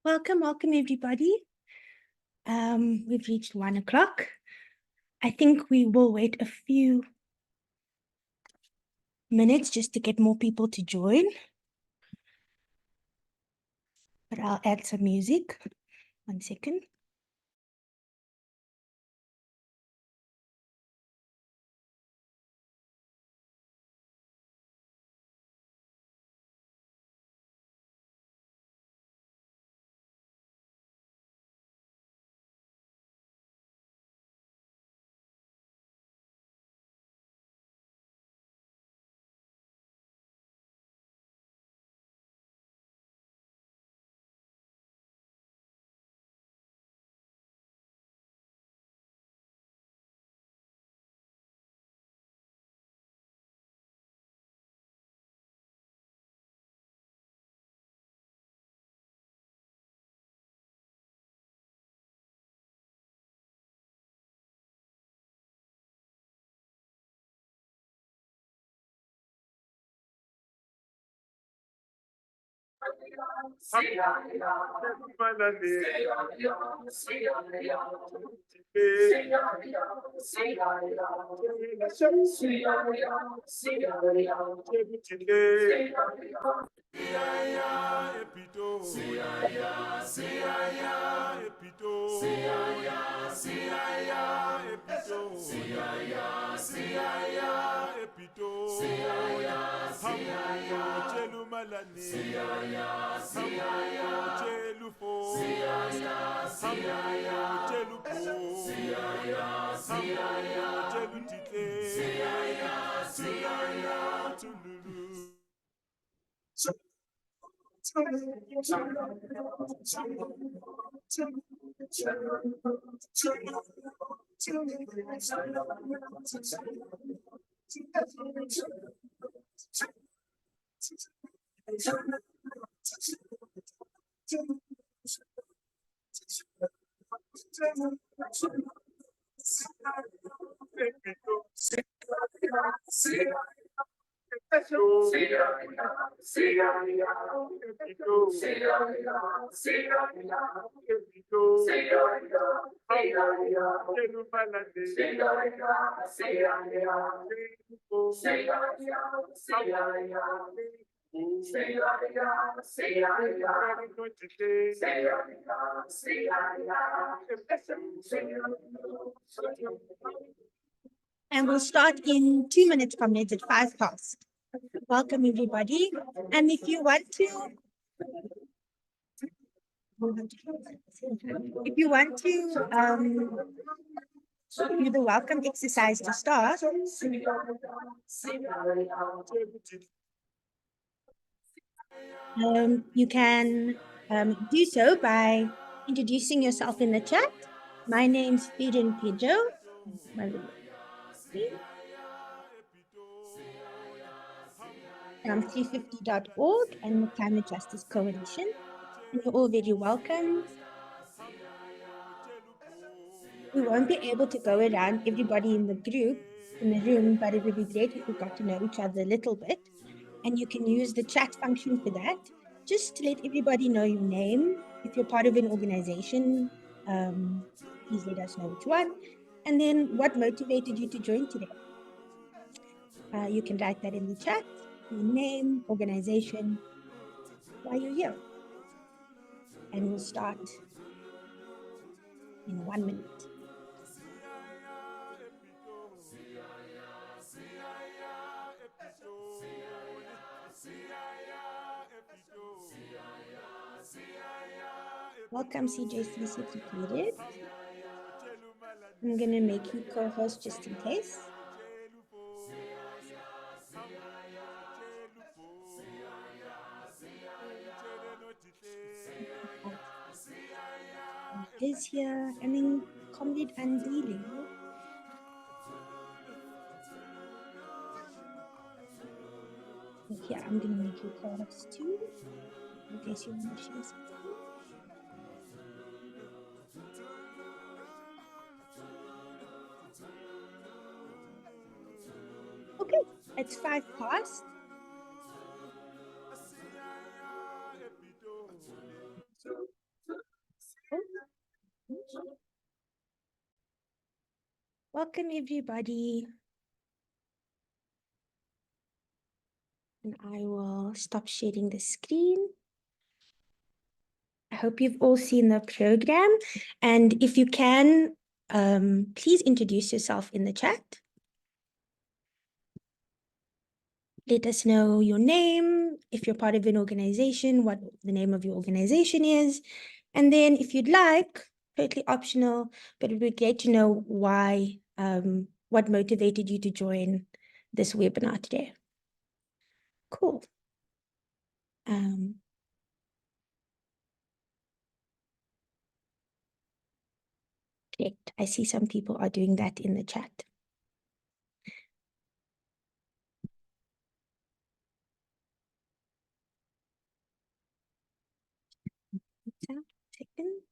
Welcome everybody. We've reached 1 o'clock. I think we will wait a few minutes just to get more people to join. But I'll add some music. 1 second. And we'll start in 2 minutes from now at 5 past. Welcome, everybody. And if you want to, do the welcome exercise to start, you can do so by introducing yourself in the chat. My name's Eden Pedro. From 350.org and the Climate Justice Coalition. And you're all very welcome. We won't be able to go around everybody in the group, in the room, but it would be great if we got to know each other a little bit. And you can use the chat function for that, just to let everybody know your name. If you're part of an organization, please let us know which one. And then what motivated you to join today? You can write that in the chat, your name, organization, why you're here. And we'll start in 1 minute. Welcome, CJC Secretariat. I'm going to make you co-host just in case. Is here, and then Comrade Andile. Yeah, I'm going to make you co-host too, in case you want to share something. Okay, it's 5 past. Welcome, everybody. stop sharing the screen. I hope you've all seen the program. And if you can, please introduce yourself in the chat. Let us know your name, if you're part of an organization, what the name of your organization is. And then if you'd like, totally optional, but it would be great to know why, what motivated you to join this webinar today. Cool. Great. I see some people are doing that in the chat. Second.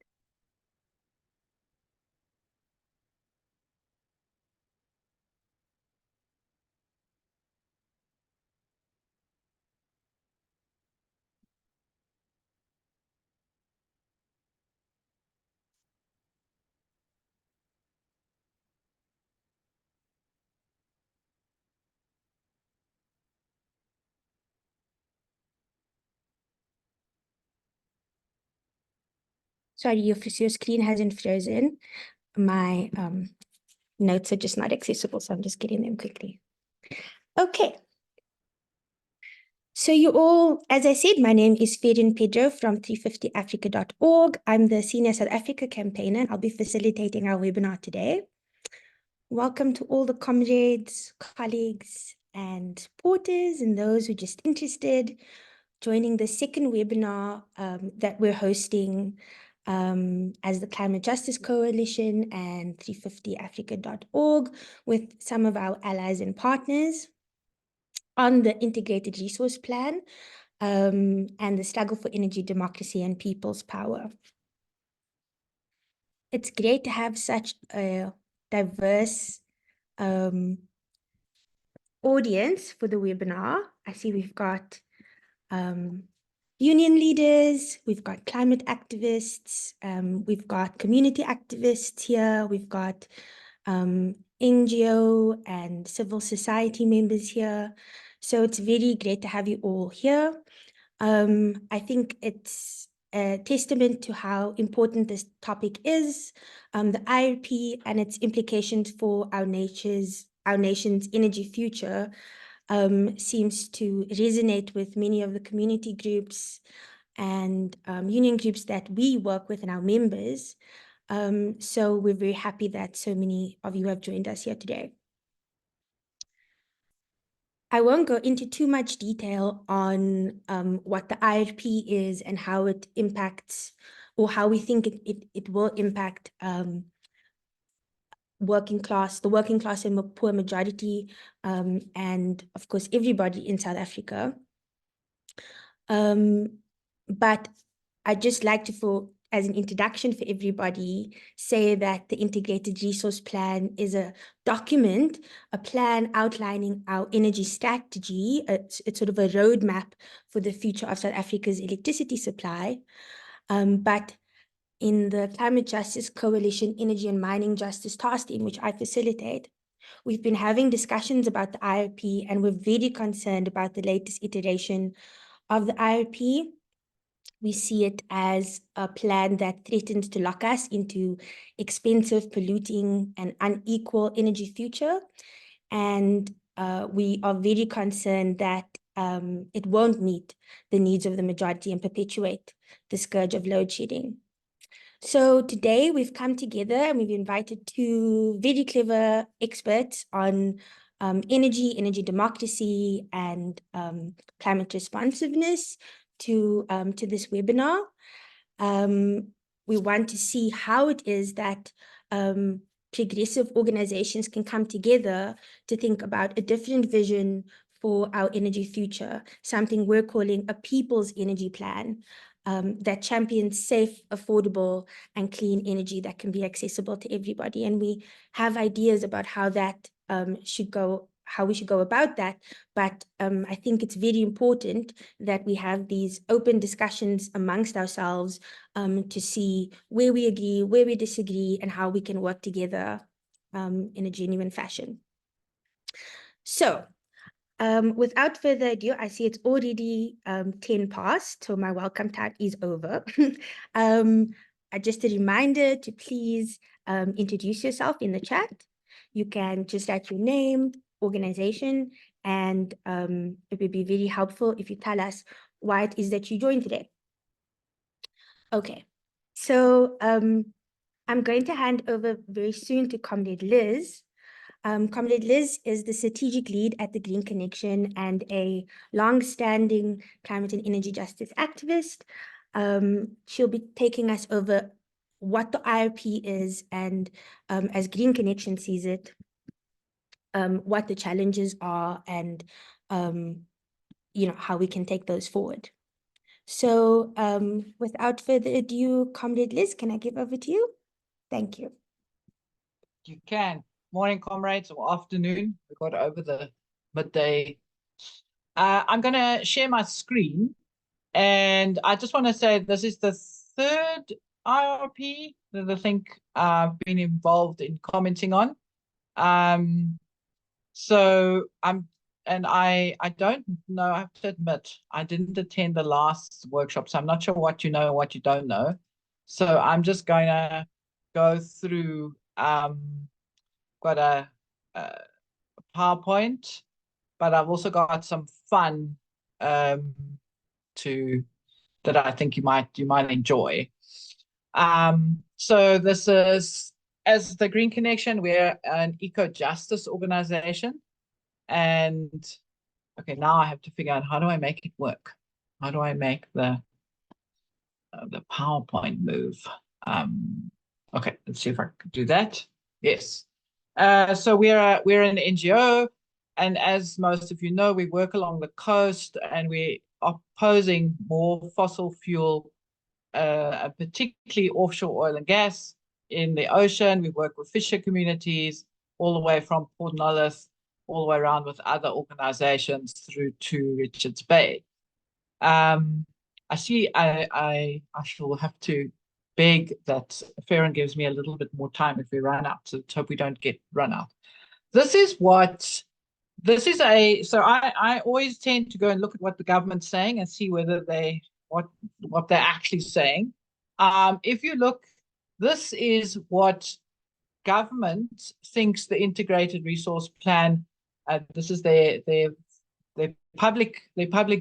Sorry, your screen hasn't frozen. My notes are just not accessible, so I'm just getting them quickly. Okay. So you all, as I said, my name is Ferin Pedro from 350africa.org. I'm the Senior South Africa campaigner, and I'll be facilitating our webinar today. Welcome to all the comrades, colleagues, and supporters, and those who are just interested, joining the second webinar that we're hosting as the Climate Justice Coalition and 350africa.org with some of our allies and partners on the Integrated Resource Plan and the struggle for energy, democracy, and people's power. It's great to have such a diverse audience for the webinar. I see we've got union leaders, we've got climate activists, we've got community activists here, we've got NGO and civil society members here. So it's very great to have you all here. I think it's a testament to how important this topic is, the IRP and its implications for our nation's energy future seems to resonate with many of the community groups and union groups that we work with and our members. So we're very happy that so many of you have joined us here today. I won't go into too much detail on what the IRP is and how it impacts, or how we think it will impact the working class and poor majority, and of course everybody in South Africa. But I'd just like to, as an introduction for everybody, say that the Integrated Resource Plan is a document, a plan outlining our energy strategy. It's sort of a roadmap for the future of South Africa's electricity supply. But in the Climate Justice Coalition Energy and Mining Justice Task Team, which I facilitate, we've been having discussions about the IRP, and we're very concerned about the latest iteration of the IRP. We see it as a plan that threatens to lock us into expensive, polluting, and unequal energy future. And we are very concerned that it won't meet the needs of the majority and perpetuate the scourge of load shedding. So today we've come together and we've invited two very clever experts on energy democracy, and climate responsiveness to this webinar. We want to see how it is that progressive organizations can come together to think about a different vision for our energy future, something we're calling a people's energy plan that champions safe, affordable, and clean energy that can be accessible to everybody. And we have ideas about how that should go, how we should go about that. But I think it's very important that we have these open discussions amongst ourselves to see where we agree, where we disagree, and how we can work together in a genuine fashion. So Without further ado, I see it's already 10 past, so my welcome time is over. Just a reminder to please introduce yourself in the chat. You can just write your name, organization, and it would be very helpful if you tell us why it is that you joined today. Okay, so I'm going to hand over very soon to Comrade Liz. Comrade Liz is the strategic lead at the Green Connection and a long-standing climate and energy justice activist. She'll be taking us over what the IRP is and, as Green Connection sees it, what the challenges are and, how we can take those forward. So without further ado, Comrade Liz, can I give over to you? Thank you. You can. Morning, comrades, or afternoon. We got over the midday. I'm going to share my screen, and I just want to say this is the third IRP that I think I've been involved in commenting on. So I don't know, I have to admit, I didn't attend the last workshop, so I'm not sure what you know and what you don't know. So I'm just going to go through got a PowerPoint, but I've also got some fun that I think you might enjoy. So this is, as the Green Connection, we're an eco-justice organization. And okay, now I have to figure out, how do I make it work? How do I make the PowerPoint move? Okay, let's see if I can do that. Yes. So we're an NGO, and as most of you know, we work along the coast, and we are opposing more fossil fuel, particularly offshore oil and gas in the ocean. We work with fisher communities all the way from Port Nolloth, all the way around with other organizations through to Richards Bay. I see I shall have to beg that Farron gives me a little bit more time if we run out, so let's hope we don't get run out. So I always tend to go and look at what the government's saying and see whether what they're actually saying. If you look, this is what government thinks the integrated resource plan, this is their public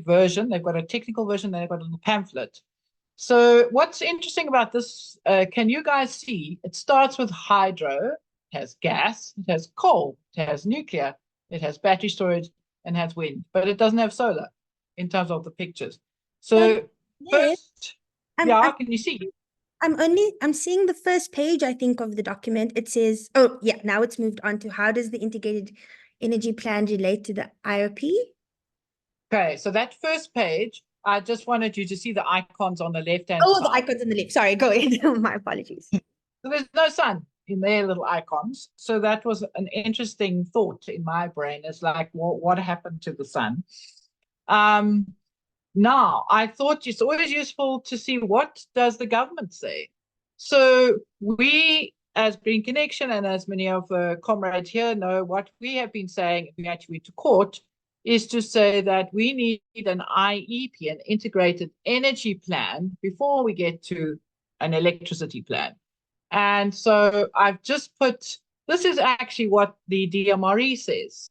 version. They've got a technical version, they've got a little pamphlet. So what's interesting about this, can you guys see, it starts with hydro, it has gas, it has coal, it has nuclear, it has battery storage, and has wind, but it doesn't have solar in terms of the pictures. So first, can you see? I'm seeing the first page, I think, of the document. It says, oh yeah, now it's moved on to how does the integrated energy plan relate to the IRP? Okay, so that first page, I just wanted you to see the icons on the left-hand side. Oh, the icons on the left. Sorry, go ahead. My apologies. So there's no sun in their little icons. So that was an interesting thought in my brain. It's like, what happened to the sun? Now, I thought it's always useful to see what does the government say. So we, as Green Connection, and as many of the comrades here know, what we have been saying, if we actually went to court, is to say that we need an IEP, an integrated energy plan, before we get to an electricity plan. And so I've just put, this is actually what the DMRE says,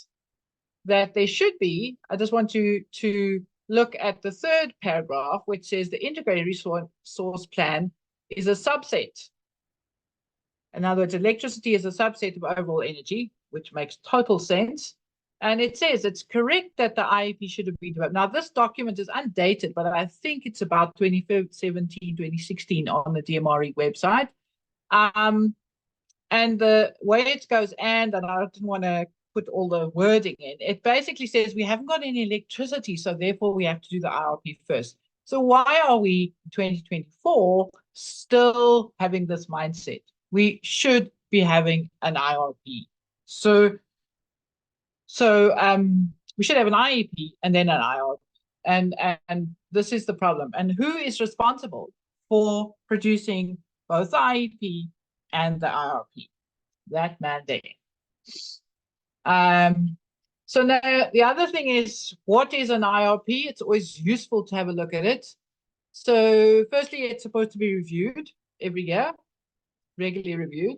that there should be. I just want you to look at the third paragraph, which says the integrated resource plan is a subset. In other words, electricity is a subset of overall energy, which makes total sense. And it says it's correct that the IEP should have been developed. Now, this document is undated, but I think it's about 2017, 2016 on the DMRE website. And the way it goes, and I didn't want to put all the wording in, it basically says we haven't got any electricity, so therefore we have to do the IRP first. So why are we in 2024 still having this mindset? We should be having an IRP. So we should have an IEP and then an IRP. And this is the problem. And who is responsible for producing both the IEP and the IRP? That mandate. So now the other thing is, what is an IRP? It's always useful to have a look at it. So firstly, it's supposed to be reviewed every year, regularly reviewed.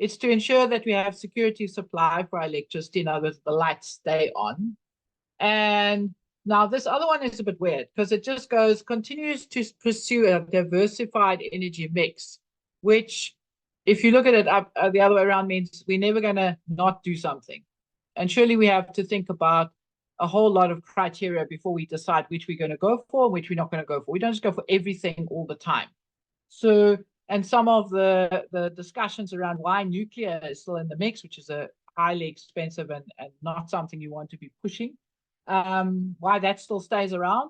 It's to ensure that we have security of supply for our electricity, in other words, the lights stay on. And now this other one is a bit weird because it just goes, continues to pursue a diversified energy mix, which if you look at it up the other way around means we're never going to not do something. And surely we have to think about a whole lot of criteria before we decide which we're going to go for, which we're not going to go for. We don't just go for everything all the time. So, and some of the discussions around why nuclear is still in the mix, which is a highly expensive and not something you want to be pushing, why that still stays around.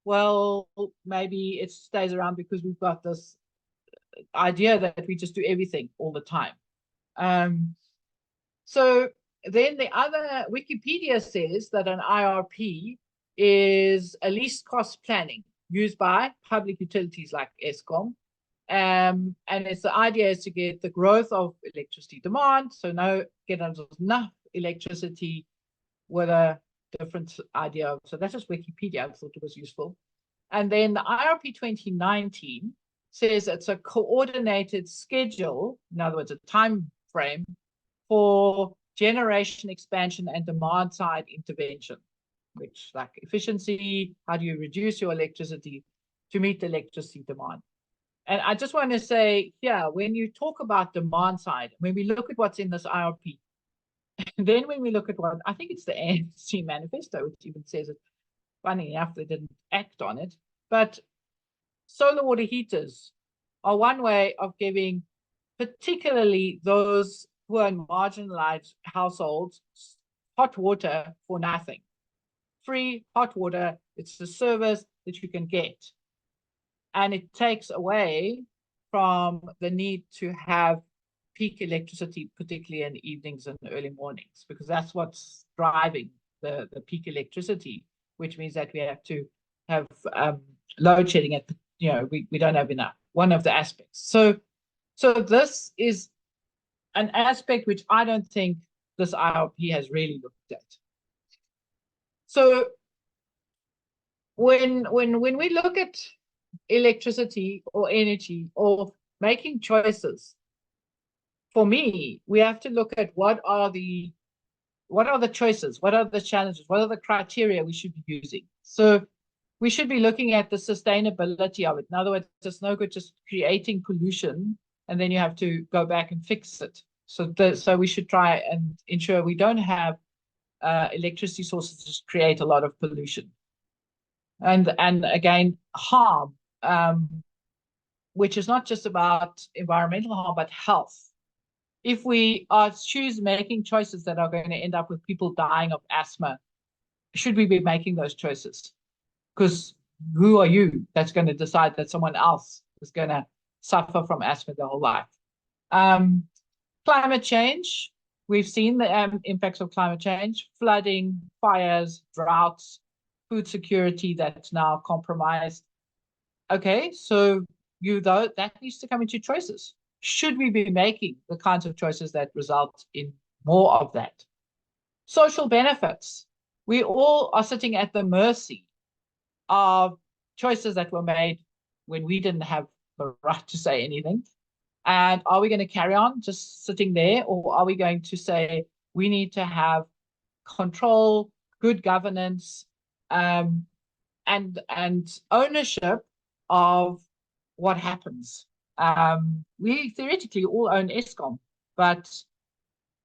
Well, maybe it stays around because we've got this idea that we just do everything all the time. So then the other, Wikipedia says that an IRP is a least cost planning used by public utilities like Eskom. And it's the idea is to get the growth of electricity demand. So no, get enough electricity with a different idea of, so that's just Wikipedia. I thought it was useful. And then the IRP 2019 says it's a coordinated schedule, in other words, a time frame for generation expansion and demand side intervention, which like efficiency, how do you reduce your electricity to meet the electricity demand? And I just want to say, yeah, when you talk about demand side, when we look at what's in this IRP, and then when we look at what, I think it's the ANC manifesto, which even says it, funny enough, they didn't act on it, but solar water heaters are one way of giving particularly those who are in marginalized households hot water for nothing. Free hot water, it's a service that you can get. And it takes away from the need to have peak electricity, particularly in evenings and early mornings, because that's what's driving the peak electricity, which means that we have to have load shedding at, we don't have enough, one of the aspects. So this is an aspect which I don't think this IRP has really looked at. So when we look at electricity or energy or making choices, for me, we have to look at what are the choices, what are the challenges, what are the criteria we should be using. So we should be looking at the sustainability of it. In other words, it's no good just creating pollution and then you have to go back and fix it. So we should try and ensure we don't have electricity sources that create a lot of pollution. And again, harm, which is not just about environmental harm, but health. If we are making choices that are going to end up with people dying of asthma, should we be making those choices? Because who are you that's going to decide that someone else is going to suffer from asthma their whole life? Climate change, we've seen the impacts of climate change, flooding, fires, droughts, food security that's now compromised. Okay, so that needs to come into choices. Should we be making the kinds of choices that result in more of that? Social benefits. We all are sitting at the mercy of choices that were made when we didn't have the right to say anything. And are we going to carry on just sitting there, or are we going to say we need to have control, good governance, and ownership of what happens? We theoretically all own Eskom, but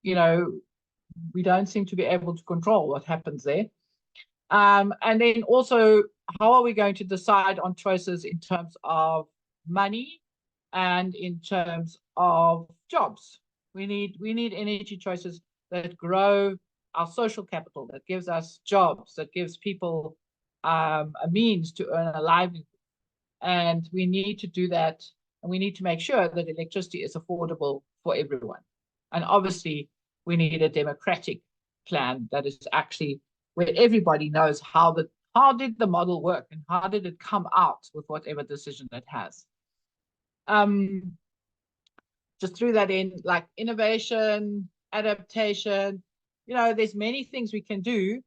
we don't seem to be able to control what happens there. And then also, how are we going to decide on choices in terms of money and in terms of jobs? We need energy choices that grow our social capital, that gives us jobs, that gives people a means to earn a livelihood. And we need to do that, and we need to make sure that electricity is affordable for everyone. And obviously, we need a democratic plan that is actually where everybody knows how did the model work and how did it come out with whatever decision it has. Just threw that in, like innovation, adaptation. you know, there's many things we can do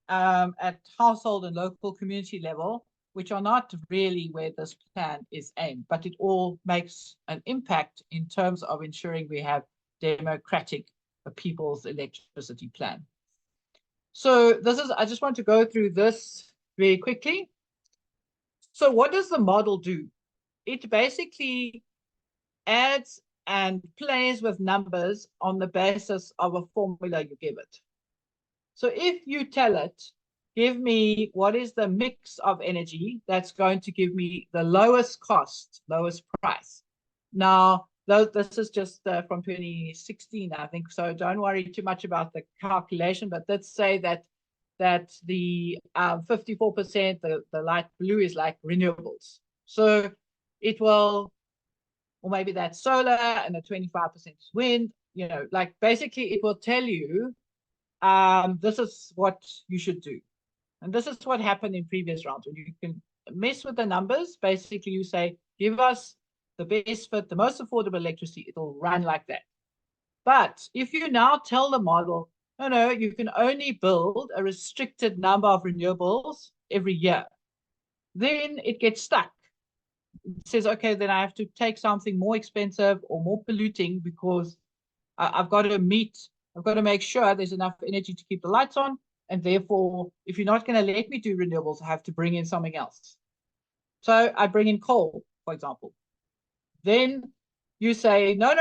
at household and local community level, which are not really where this plan is aimed, but it all makes an impact in terms of ensuring we have democratic people's electricity plan. So this is, I just want to go through this very quickly. So what does the model do? It basically adds and plays with numbers on the basis of a formula you give it. So if you tell it, give me what is the mix of energy that's going to give me the lowest cost, lowest price. Now, this is just from 2016, I think, so don't worry too much about the calculation, but let's say that the 54%, the light blue is like renewables. So it will, or maybe that's solar and the 25% is wind, you know, like basically it will tell you this is what you should do. And this is what happened in previous rounds. When you can mess with the numbers, basically you say, give us the best fit, the most affordable electricity, it'll run like that. But if you now tell the model, no, you can only build a restricted number of renewables every year, then it gets stuck. It says, okay, then I have to take something more expensive or more polluting because I've got to make sure there's enough energy to keep the lights on. And therefore, if you're not going to let me do renewables, I have to bring in something else. So I bring in coal, for example. Then you say, no,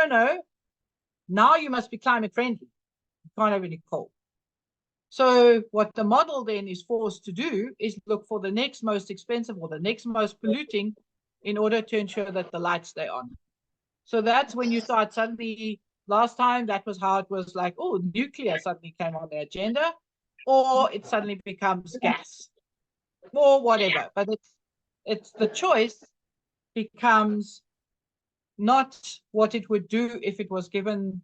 now you must be climate friendly. You can't have any coal. So what the model then is forced to do is look for the next most expensive or the next most polluting in order to ensure that the lights stay on. So that's when you start suddenly, last time that was how it was like, oh, nuclear suddenly came on the agenda, or it suddenly becomes gas, or whatever. But it's the choice becomes not what it would do if it was given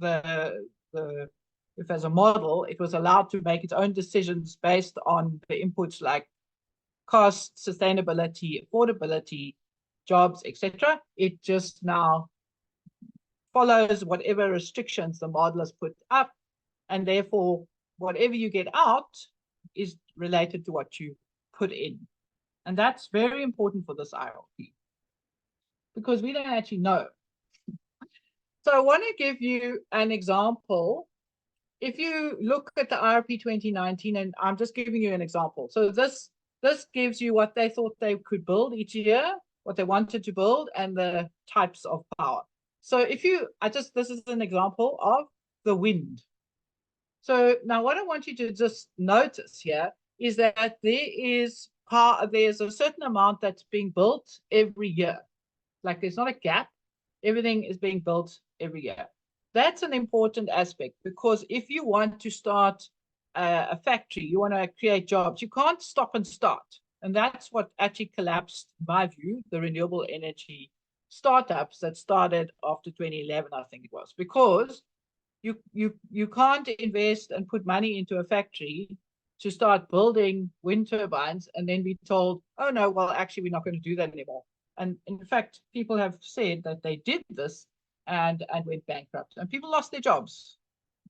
if as a model, it was allowed to make its own decisions based on the inputs like cost, sustainability, affordability, jobs, etc. It just now follows whatever restrictions the model has put up, and therefore whatever you get out is related to what you put in. And that's very important for this IRP because we don't actually know. So I want to give you an example. If you look at the IRP 2019, and I'm just giving you an example. So this gives you what they thought they could build each year, what they wanted to build, and the types of power. So if you, this is an example of the wind. So now what I want you to just notice here is that there's a certain amount that's being built every year. Like there's not a gap. Everything is being built every year. That's an important aspect because if you want to start a factory, you want to create jobs, you can't stop and start. And that's what actually collapsed, in my view, the renewable energy startups that started after 2011, I think it was, because you can't invest and put money into a factory to start building wind turbines and then be told, oh no, well, actually, we're not going to do that anymore. And in fact, people have said that they did this and went bankrupt, and people lost their jobs.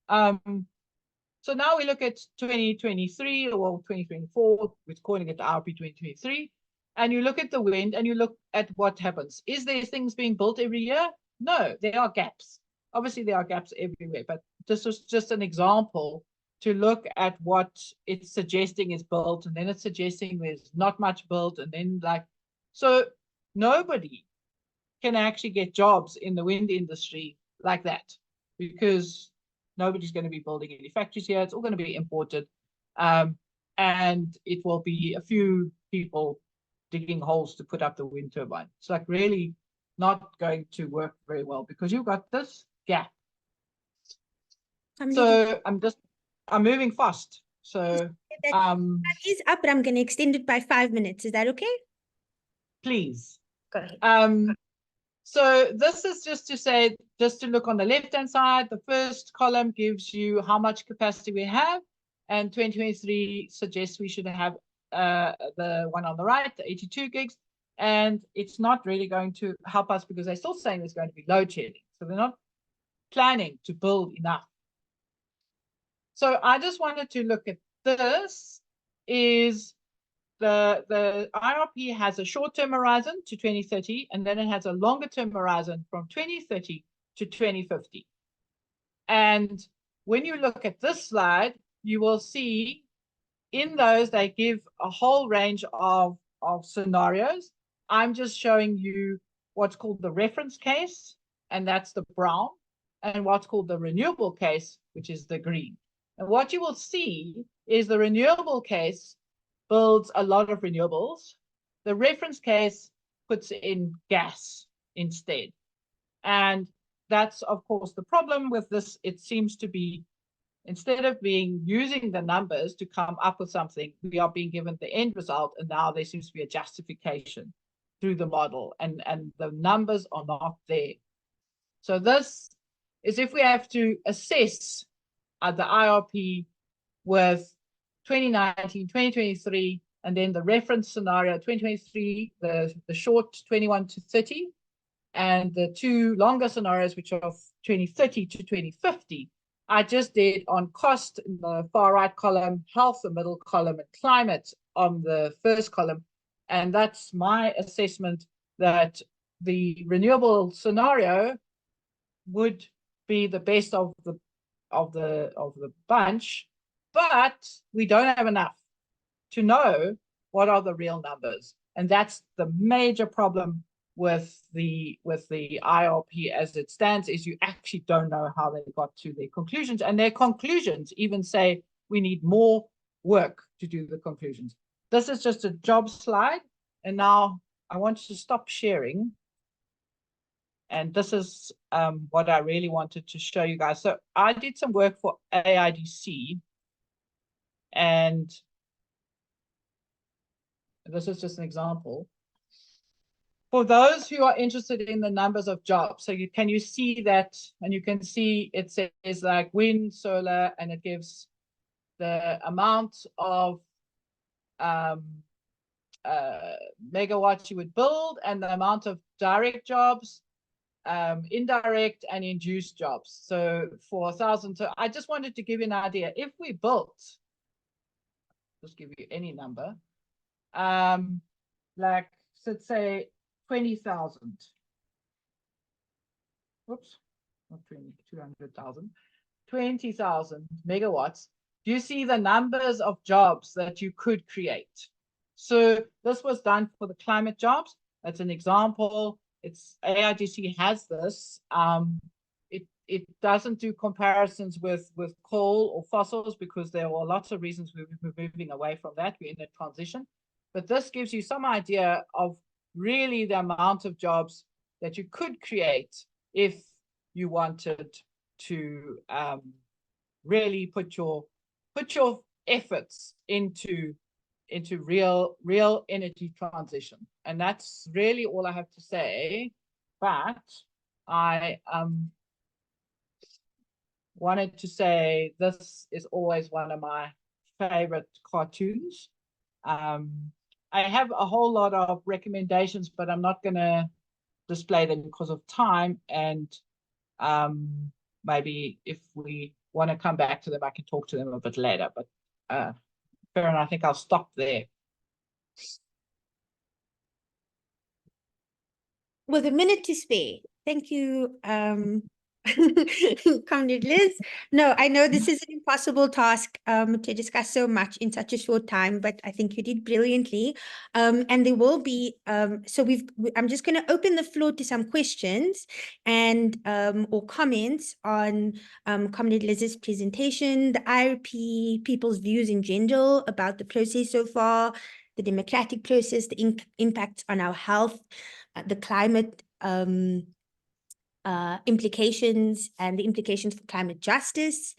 So now we look at 2023 or 2024, we're calling it the IRP 2023, and you look at the wind and you look at what happens. Is there things being built every year? No, there are gaps. Obviously, there are gaps everywhere, but this was just an example to look at what it's suggesting is built, and then it's suggesting there's not much built, and then like, so nobody can actually get jobs in the wind industry like that because nobody's going to be building any factories here. It's all going to be imported. And it will be a few people digging holes to put up the wind turbine. It's like really not going to work very well because you've got this gap. So I'm moving fast. So that is up, but I'm going to extend it by 5 minutes. Is that okay? Please. Go ahead. So this is just to say, just to look on the left-hand side, the first column gives you how much capacity we have, and 2023 suggests we should have the one on the right, the 82 gigs, and it's not really going to help us because they're still saying there's going to be load shedding. So they're not planning to build enough. So I just wanted to look at this. Is the IRP has a short-term horizon to 2030, and then it has a longer-term horizon from 2030 to 2050. And when you look at this slide, you will see in those they give a whole range of scenarios. I'm just showing you what's called the reference case, and that's the brown, and what's called the renewable case, which is the green. And what you will see is the renewable case builds a lot of renewables. The reference case puts in gas instead. And that's, of course, the problem with this. It seems to be, instead of using the numbers to come up with something, we are being given the end result, and now there seems to be a justification through the model, and the numbers are not there. So this is if we have to assess the IRP with 2019, 2023, and then the reference scenario 2023, the short 21 to 30, and the two longer scenarios, which are 2030 to 2050. I just did on cost in the far right column, health, the middle column, and climate on the first column. And that's my assessment that the renewable scenario would be the best of the bunch, but we don't have enough to know what are the real numbers. And that's the major problem with the IRP as it stands, is you actually don't know how they got to their conclusions, and their conclusions even say we need more work to do the conclusions. This is just a job slide, and now I want to stop sharing, and this is what I really wanted to show you guys. So I did some work for AIDC, and this is just an example. For those who are interested in the numbers of jobs, so can you see that? And you can see it says like wind, solar, and it gives the amount of megawatts you would build, and the amount of direct jobs, indirect and induced jobs. So for 1,000, so I just wanted to give you an idea. If we built, just give you any number, like let's say 20,000. Whoops, not 20, 200,000, 20,000 megawatts. Do you see the numbers of jobs that you could create? So this was done for the climate jobs. That's an example. It's AIDC has this. It doesn't do comparisons with coal or fossils, because there are lots of reasons we're moving away from that. We're in a transition. But this gives you some idea of really the amount of jobs that you could create if you wanted to really put your efforts into real energy transition. And that's really all I have to say. But I wanted to say this is always one of my favorite cartoons. I have a whole lot of recommendations, but I'm not going to display them because of time. And maybe if we want to come back to them, I can talk to them a bit later. But Farron, I think I'll stop there. With a minute to spare. Thank you, Comrade Liz. No, I know this is an impossible task to discuss so much in such a short time, but I think you did brilliantly. And there will be, so I'm just going to open the floor to some questions and or comments on Comrade Liz's presentation, the IRP, people's views in general about the process so far, the democratic process, the impacts on our health, the climate implications, and the implications for climate justice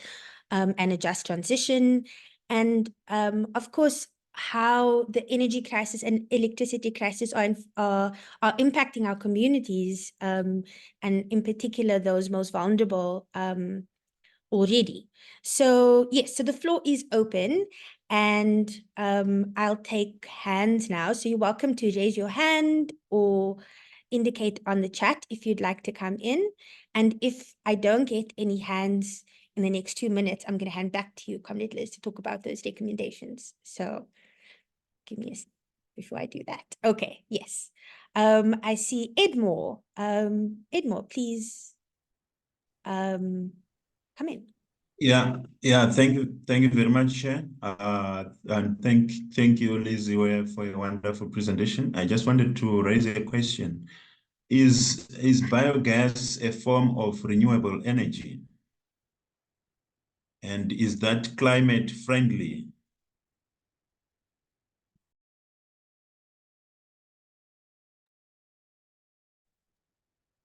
and a just transition, and of course how the energy crisis and electricity crisis are impacting our communities, and in particular those most vulnerable already. So yes, so the floor is open, and I'll take hands now. So you're welcome to raise your hand or indicate on the chat if you'd like to come in. And if I don't get any hands in the next 2 minutes, I'm going to hand back to you, Comrade Liz, to talk about those recommendations. So give me a before I do that. Okay, yes. I see Edmore. Edmore, please come in. Yeah. Thank you very much, Chair. And thank you, Lizzie, for your wonderful presentation. I just wanted to raise a question. Is biogas a form of renewable energy? And is that climate friendly?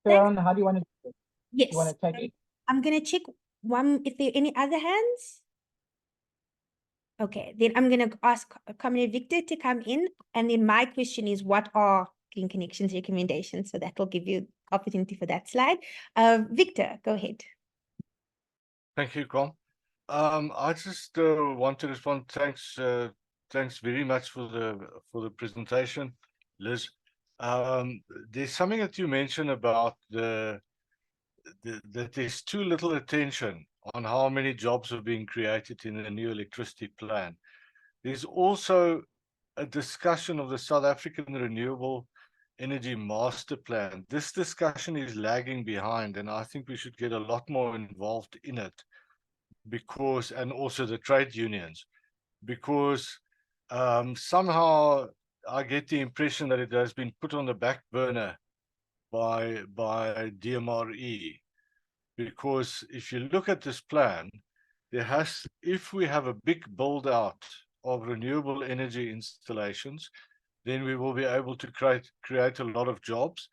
Sharon, how do you want to do it? Yes. You want to take it? I'm going to check if there are any other hands. Okay, then I'm going to ask Comrade Victor to come in. And then my question is, what are Green Connections recommendations? So that will give you opportunity for that slide. Victor, go ahead. Thank you, Com. I just want to respond. Thanks very much for the presentation, Liz. There's something that you mentioned about that there's too little attention on how many jobs are being created in the new electricity plan. There's also a discussion of the South African Renewable Energy Master Plan. This discussion is lagging behind, and I think we should get a lot more involved in it, because, and also the trade unions, because somehow I get the impression that it has been put on the back burner by DMRE. Because if you look at this plan, if we have a big build out of renewable energy installations, then we will be able to create a lot of jobs,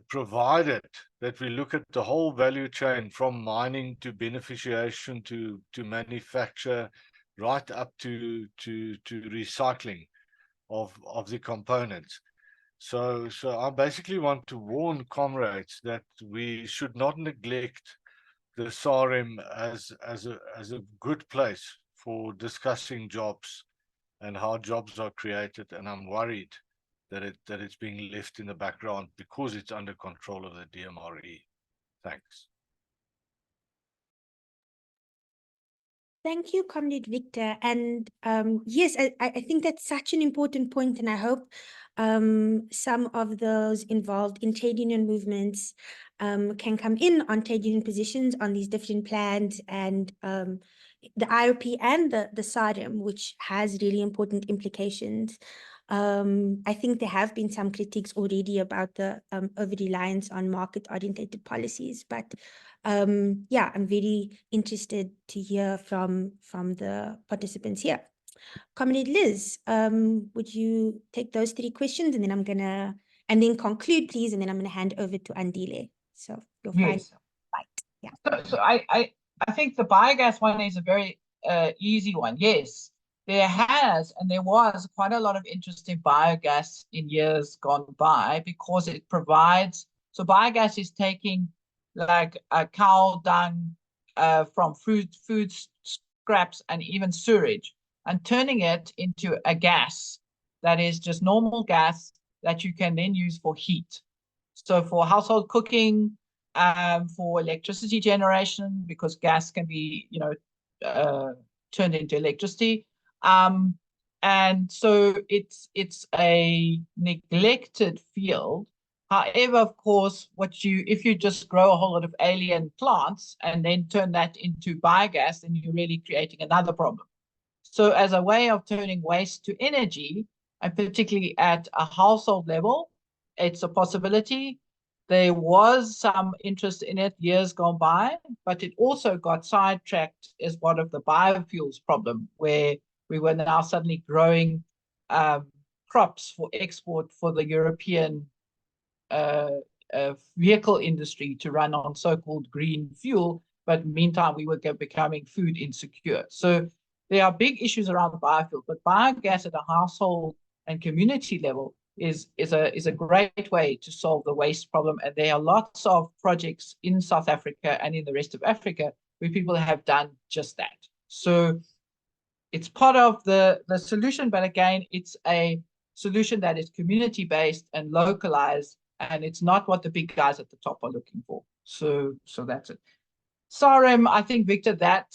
provided that we look at the whole value chain from mining to beneficiation to manufacture, right up to recycling of the components. So I basically want to warn comrades that we should not neglect the SAREM as a good place for discussing jobs and how jobs are created. And I'm worried that it's being left in the background because it's under control of the DMRE. Thanks. Thank you, Comrade Victor. And yes, I think that's such an important point, and I hope some of those involved in trade union movements can come in on trade union positions on these different plans, and the IRP and the SAREM, which has really important implications. I think there have been some critiques already about the over-reliance on market-oriented policies, but yeah, I'm very interested to hear from the participants here. Comrade Liz, would you take those 3 questions, and then and then conclude, please, and then I'm gonna hand over to Andile. So you'll find Yes. right. Yeah. So I think the biogas one is a very easy one. Yes, there was quite a lot of interest in biogas in years gone by, because it provides, so biogas is taking like a cow dung from food scraps and even sewage, and turning it into a gas that is just normal gas that you can then use for heat. So for household cooking, for electricity generation, because gas can be, turned into electricity. And so it's a neglected field. However, of course, if you just grow a whole lot of alien plants and then turn that into biogas, then you're really creating another problem. So as a way of turning waste to energy, and particularly at a household level, it's a possibility. There was some interest in it years gone by, but it also got sidetracked as part of the biofuels problem, where we were now suddenly growing crops for export for the European vehicle industry to run on so-called green fuel, but meantime we were becoming food insecure. So there are big issues around biofuel, but biogas at a household and community level is a great way to solve the waste problem. And there are lots of projects in South Africa and in the rest of Africa where people have done just that. So it's part of the solution, but again, it's a solution that is community-based and localized, and it's not what the big guys at the top are looking for. So that's it. Sarim, I think, Victor, that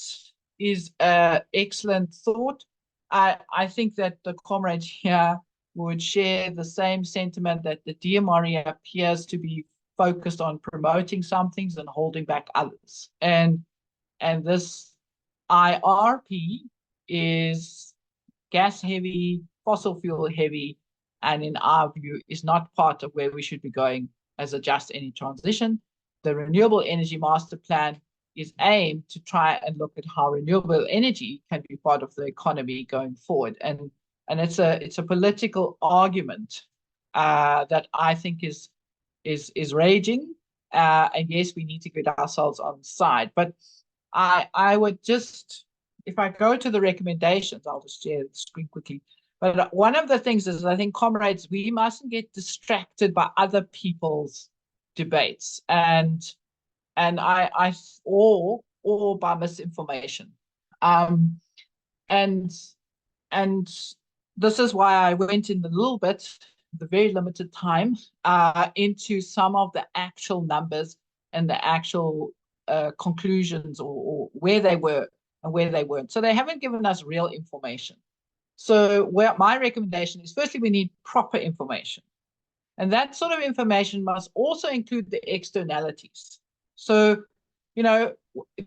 is an excellent thought. I think that the comrades here would share the same sentiment that the DMRE appears to be focused on promoting some things and holding back others. And this IRP is gas heavy, fossil fuel heavy, and in our view is not part of where we should be going as a just energy transition. The renewable energy master plan is aimed to try and look at how renewable energy can be part of the economy going forward. And it's a political argument that I think is raging. And yes, we need to get ourselves on side. But I would just, if I go to the recommendations, I'll just share the screen quickly. But one of the things is, I think, comrades, we mustn't get distracted by other people's debates and or by misinformation. And this is why I went in a little bit, the very limited time, into some of the actual numbers and the actual conclusions or where they were and where they weren't. So they haven't given us real information. So where my recommendation is, firstly, we need proper information. And that sort of information must also include the externalities. So, you know,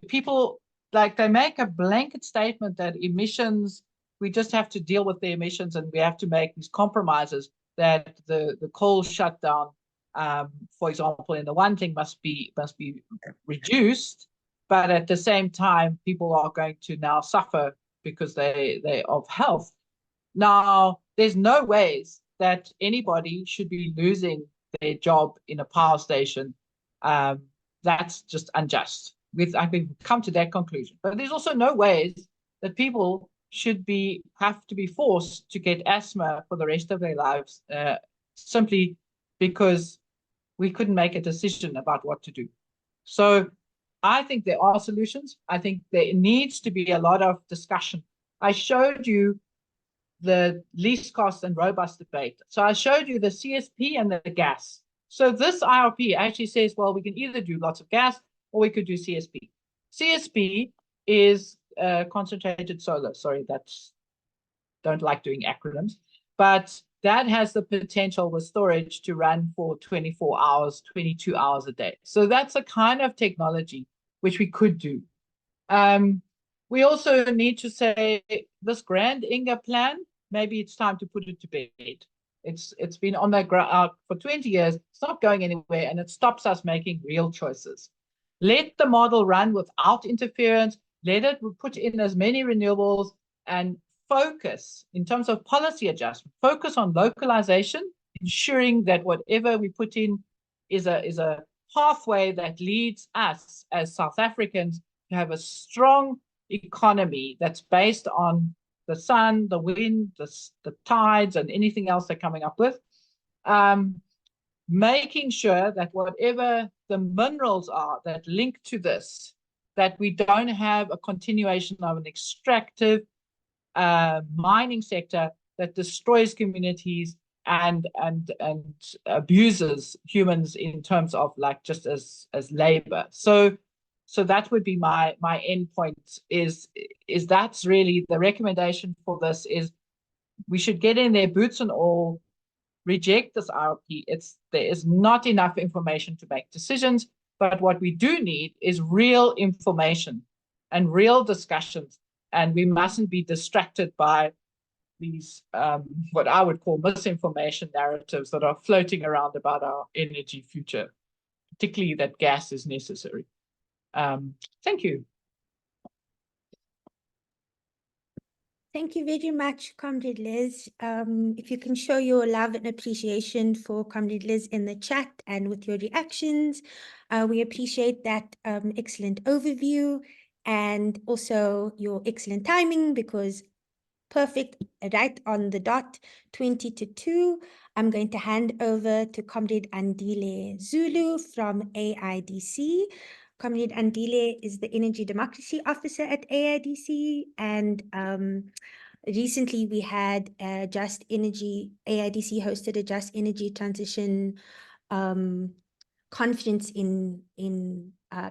people, like, they make a blanket statement that emissions, we just have to deal with the emissions and we have to make these compromises, that the coal shutdown, for example, in the one thing must be reduced, but at the same time, people are going to now suffer because they of health. Now, there's no ways that anybody should be losing their job in a power station. That's just unjust. I've come to that conclusion. But there's also no ways that people should have to be forced to get asthma for the rest of their lives, simply because we couldn't make a decision about what to do. So I think there are solutions. I think there needs to be a lot of discussion. I showed you the least cost and robust debate. So I showed you the CSP and the gas. So this IRP actually says, well, we can either do lots of gas or we could do CSP. CSP is concentrated solar. Sorry, don't like doing acronyms, but that has the potential with storage to run for 24 hours, 22 hours a day. So that's a kind of technology which we could do. We also need to say, this Grand Inga plan, maybe it's time to put it to bed. It's been on the ground for 20 years. It's not going anywhere, and it stops us making real choices. Let the model run without interference. Let it put in as many renewables, and focus in terms of policy adjustment. Focus on localization, ensuring that whatever we put in is a pathway that leads us as South Africans to have a strong economy that's based on the sun, the wind, the tides, and anything else they're coming up with. Making sure that whatever the minerals are that link to this, that we don't have a continuation of an extractive mining sector that destroys communities and abuses humans in terms of, like, just as labor. So that would be my end point, is that's really the recommendation for this, is we should get in there, boots and all, reject this IRP. There is not enough information to make decisions, but what we do need is real information and real discussions, and we mustn't be distracted by these what I would call misinformation narratives that are floating around about our energy future, particularly that gas is necessary. Thank you. Thank you very much, Comrade Liz. If you can show your love and appreciation for Comrade Liz in the chat and with your reactions, we appreciate that excellent overview, and also your excellent timing, because perfect, right on the dot, 20 to 2. I'm going to hand over to Comrade Andile Zulu from AIDC. Comrade Andile is the Energy Democracy Officer at AIDC, and recently we had AIDC hosted a Just Energy Transition conference in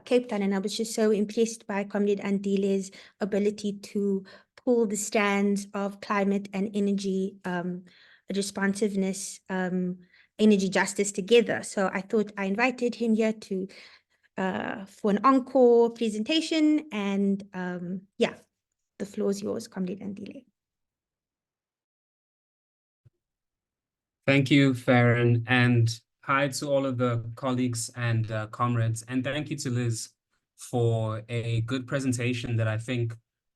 Cape Town, and I was just so impressed by Comrade Andile's ability to pull the strands of climate and energy responsiveness, energy justice together. So I thought I invited him here to for an encore presentation, and yeah, the floor is yours, Comrade Andile. Thank you, Farron, and hi to all of the colleagues and comrades, and thank you to Liz for a good presentation that I think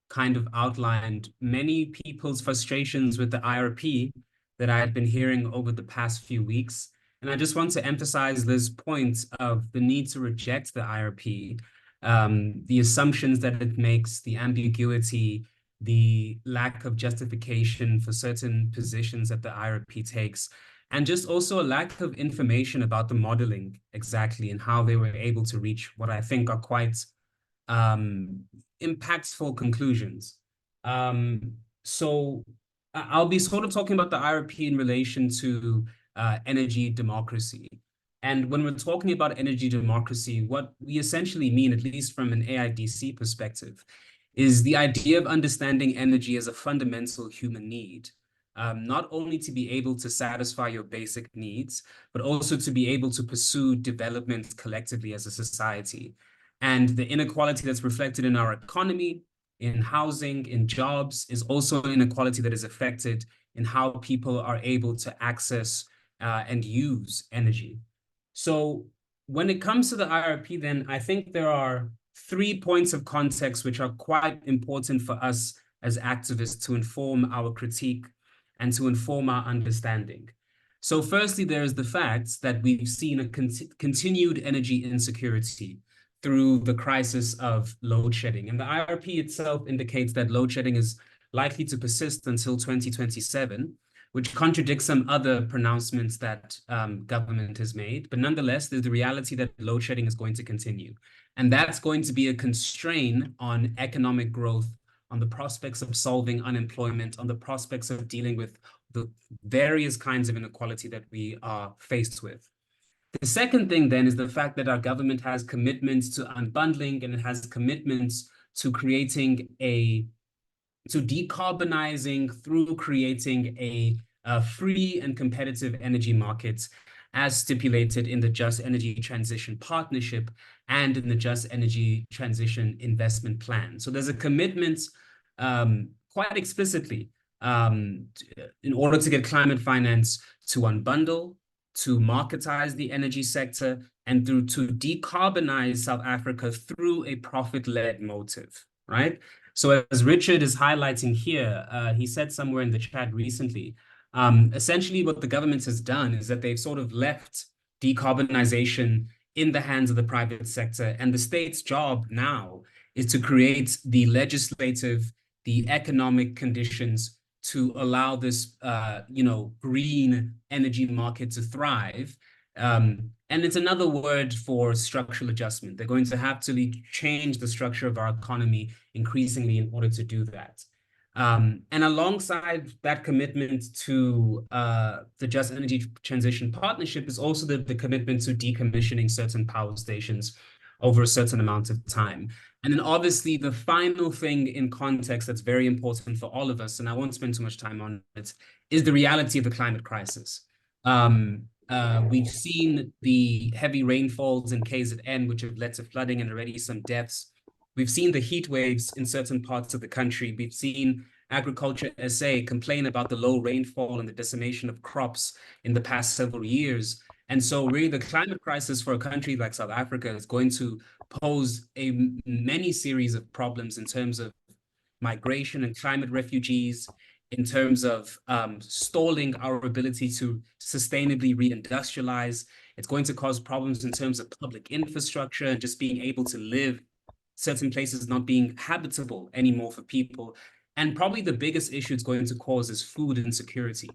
kind of outlined many people's frustrations with the IRP that I had been hearing over the past few weeks. And I just want to emphasize Liz's point of the need to reject the IRP, the assumptions that it makes, the ambiguity, the lack of justification for certain positions that the IRP takes, and just also a lack of information about the modeling exactly and how they were able to reach what I think are quite impactful conclusions. So I'll be sort of talking about the IRP in relation to energy democracy. And when we're talking about energy democracy, what we essentially mean, at least from an AIDC perspective, is the idea of understanding energy as a fundamental human need, not only to be able to satisfy your basic needs, but also to be able to pursue development collectively as a society. And the inequality that's reflected in our economy, in housing, in jobs, is also inequality that is affected in how people are able to access and use energy. So when it comes to the IRP, then I think there are 3 points of context which are quite important for us as activists to inform our critique and to inform our understanding. So firstly, there is the fact that we've seen a continued energy insecurity through the crisis of load shedding. And the IRP itself indicates that load shedding is likely to persist until 2027, which contradicts some other pronouncements that government has made. But nonetheless, there's the reality that load shedding is going to continue. And that's going to be a constraint on economic growth, on the prospects of solving unemployment, on the prospects of dealing with the various kinds of inequality that we are faced with. The second thing then is the fact that our government has commitments to unbundling, and it has commitments to creating to decarbonizing through creating a free and competitive energy market as stipulated in the Just Energy Transition Partnership and in the Just Energy Transition Investment Plan. So there's a commitment quite explicitly in order to get climate finance to unbundle, to marketize the energy sector, and to decarbonize South Africa through a profit-led motive, right? So as Richard is highlighting here, he said somewhere in the chat recently, essentially what the government has done is that they've sort of left decarbonization in the hands of the private sector, and the state's job now is to create the legislative, the economic conditions to allow this, green energy market to thrive. And it's another word for structural adjustment. They're going to have to change the structure of our economy increasingly in order to do that. And alongside that commitment to the Just Energy Transition Partnership is also the commitment to decommissioning certain power stations over a certain amount of time. And then obviously the final thing in context that's very important for all of us, and I won't spend too much time on it, is the reality of the climate crisis. We've seen the heavy rainfalls in KZN, which have led to flooding and already some deaths. We've seen the heat waves in certain parts of the country. We've seen Agriculture SA complain about the low rainfall and the decimation of crops in the past several years. And so really the climate crisis for a country like South Africa is going to pose many series of problems in terms of migration and climate refugees, in terms of stalling our ability to sustainably reindustrialize. It's going to cause problems in terms of public infrastructure and just being able to live, certain places not being habitable anymore for people. And probably the biggest issue it's going to cause is food insecurity.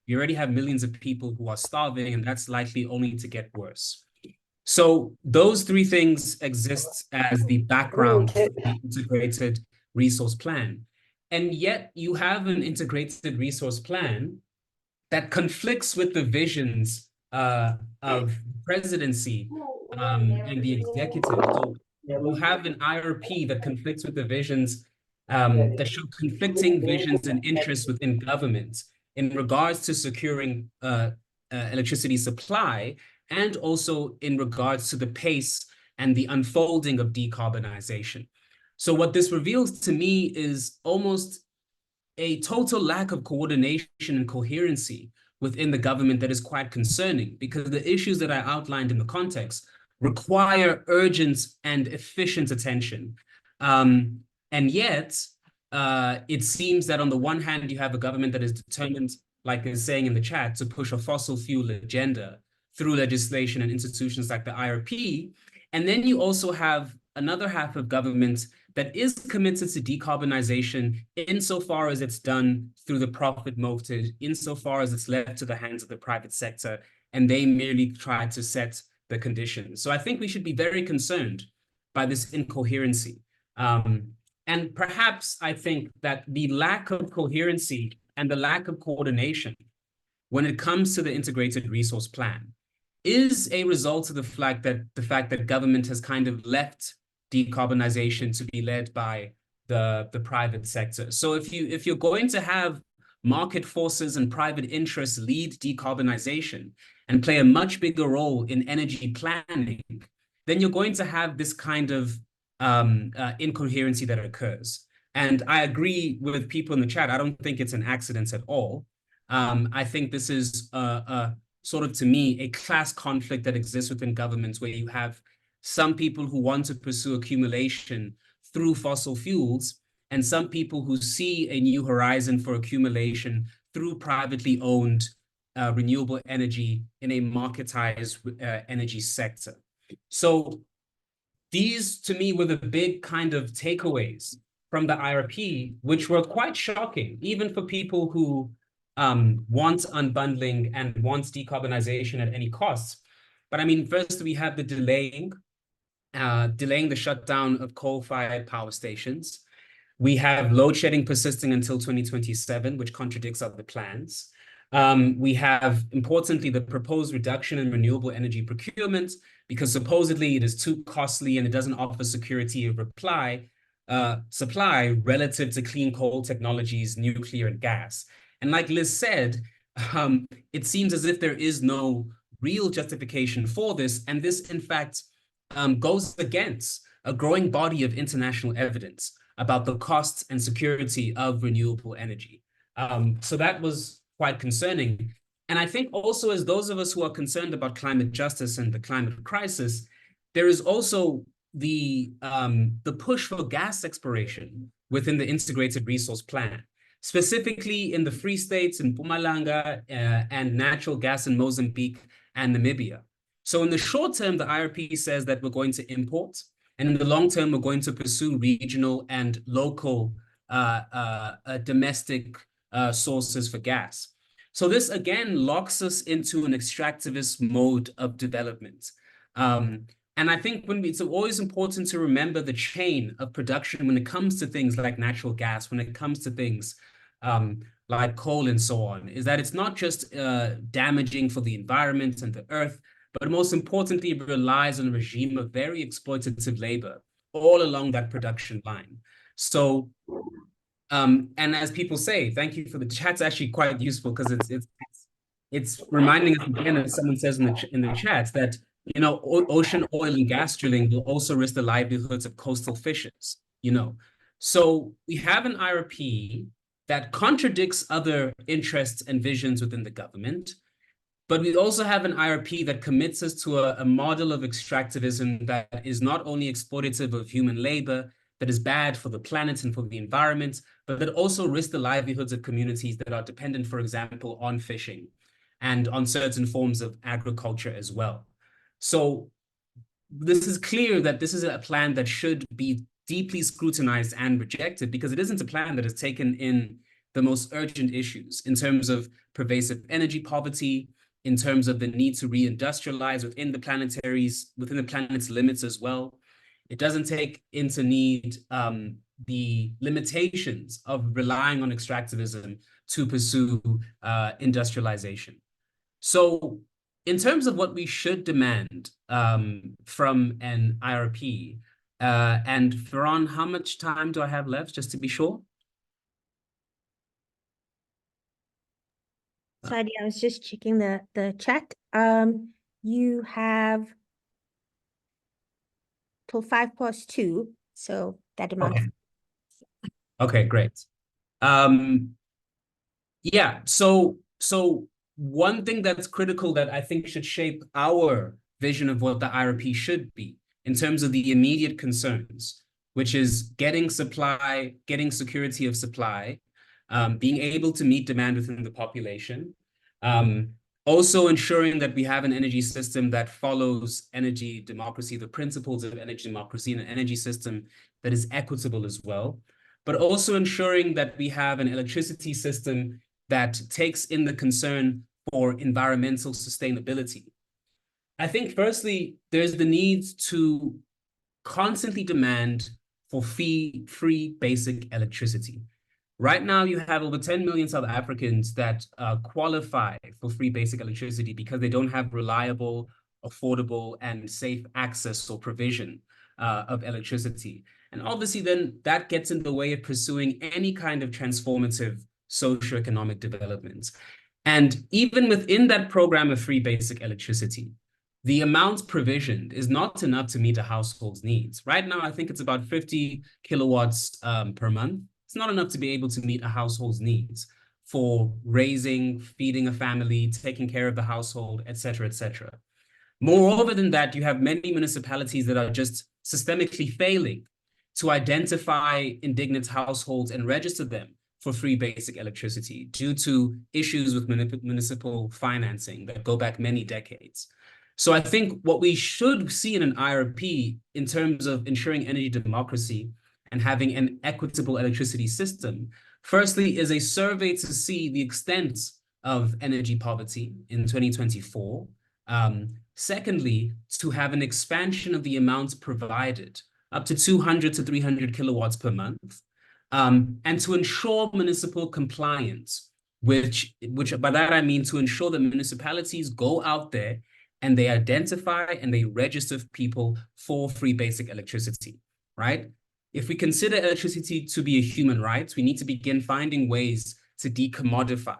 You already have millions of people who are starving, and that's likely only to get worse. So those 3 things exist as the background for the integrated resource plan. And yet you have an integrated resource plan that conflicts with the visions of presidency and the executive. So we'll have an IRP that conflicts with the visions, that show conflicting visions and interests within government in regards to securing electricity supply, and also in regards to the pace and the unfolding of decarbonization. So what this reveals to me is almost a total lack of coordination and coherency within the government that is quite concerning, because the issues that I outlined in the context require urgent and efficient attention. And yet, it seems that on the one hand, you have a government that is determined, like is saying in the chat, to push a fossil fuel agenda through legislation and institutions like the IRP. And then you also have another half of government that is committed to decarbonization insofar as it's done through the profit motive, insofar as it's left to the hands of the private sector, and they merely try to set the conditions. So I think we should be very concerned by this incoherency. And perhaps I think that the lack of coherency and the lack of coordination when it comes to the integrated resource plan is a result of the fact that government has kind of left decarbonization to be led by the private sector. So if you're going to have market forces and private interests lead decarbonization and play a much bigger role in energy planning, then you're going to have this kind of incoherency that occurs. And I agree with people in the chat. I don't think it's an accident at all. I think this is sort of, to me, a class conflict that exists within governments, where you have some people who want to pursue accumulation through fossil fuels, and some people who see a new horizon for accumulation through privately owned renewable energy in a marketized energy sector. So these, to me, were the big kind of takeaways from the IRP, which were quite shocking, even for people who want unbundling and want decarbonization at any cost. But I mean, first we have the delaying the shutdown of coal-fired power stations. We have load shedding persisting until 2027, which contradicts other plans. We have, importantly, the proposed reduction in renewable energy procurement, because supposedly it is too costly and it doesn't offer security of supply relative to clean coal technologies, nuclear and gas. And like Liz said, it seems as if there is no real justification for this. And this, in fact, goes against a growing body of international evidence about the costs and security of renewable energy. So that was quite concerning. And I think also, as those of us who are concerned about climate justice and the climate crisis, there is also the push for gas exploration within the integrated resource plan, specifically in the Free States, in Mpumalanga, and natural gas in Mozambique and Namibia. So in the short term, the IRP says that we're going to import, and in the long term, we're going to pursue regional and local domestic sources for gas. So this, again, locks us into an extractivist mode of development. And I think it's always important to remember the chain of production when it comes to things like natural gas, when it comes to things like coal and so on, is that it's not just damaging for the environment and the earth, but most importantly, it relies on a regime of very exploitative labor all along that production line. So, and as people say, thank you for the chat's actually quite useful, because it's reminding us again, as someone says in the chat, that ocean oil and gas drilling will also risk the livelihoods of coastal fishers. So we have an IRP that contradicts other interests and visions within the government. But we also have an IRP that commits us to a model of extractivism that is not only exploitative of human labor, that is bad for the planet and for the environment, but that also risks the livelihoods of communities that are dependent, for example, on fishing and on certain forms of agriculture as well. So this is clear that this is a plan that should be deeply scrutinized and rejected, because it isn't a plan that has taken in the most urgent issues in terms of pervasive energy poverty, in terms of the need to reindustrialize within the planet's limits as well. It doesn't take into need the limitations of relying on extractivism to pursue industrialization. So in terms of what we should demand from an IRP, and Ferran, how much time do I have left, just to be sure? Sorry, I was just checking the chat. You have till 2:05, so that amount. Okay. Okay, great. Yeah, so one thing that's critical that I think should shape our vision of what the IRP should be in terms of the immediate concerns, which is getting supply, getting security of supply, being able to meet demand within the population, also ensuring that we have an energy system that follows energy democracy, the principles of energy democracy, and an energy system that is equitable as well, but also ensuring that we have an electricity system that takes in the concern for environmental sustainability. I think firstly, there's the need to constantly demand for free basic electricity. Right now, you have over 10 million South Africans that qualify for free basic electricity because they don't have reliable, affordable, and safe access or provision of electricity. And obviously, then that gets in the way of pursuing any kind of transformative socioeconomic development. And even within that program of free basic electricity, the amount provisioned is not enough to meet a household's needs. Right now, I think it's about 50 kilowatts per month. It's not enough to be able to meet a household's needs for raising, feeding a family, taking care of the household, et cetera, et cetera. Moreover than that, you have many municipalities that are just systemically failing to identify indignant households and register them for free basic electricity due to issues with municipal financing that go back many decades. So I think what we should see in an IRP in terms of ensuring energy democracy and having an equitable electricity system, firstly, is a survey to see the extent of energy poverty in 2024. Secondly, to have an expansion of the amounts provided up to 200 to 300 kilowatts per month, and to ensure municipal compliance, which by that I mean to ensure that municipalities go out there and they identify and they register people for free basic electricity, right? If we consider electricity to be a human right, we need to begin finding ways to decommodify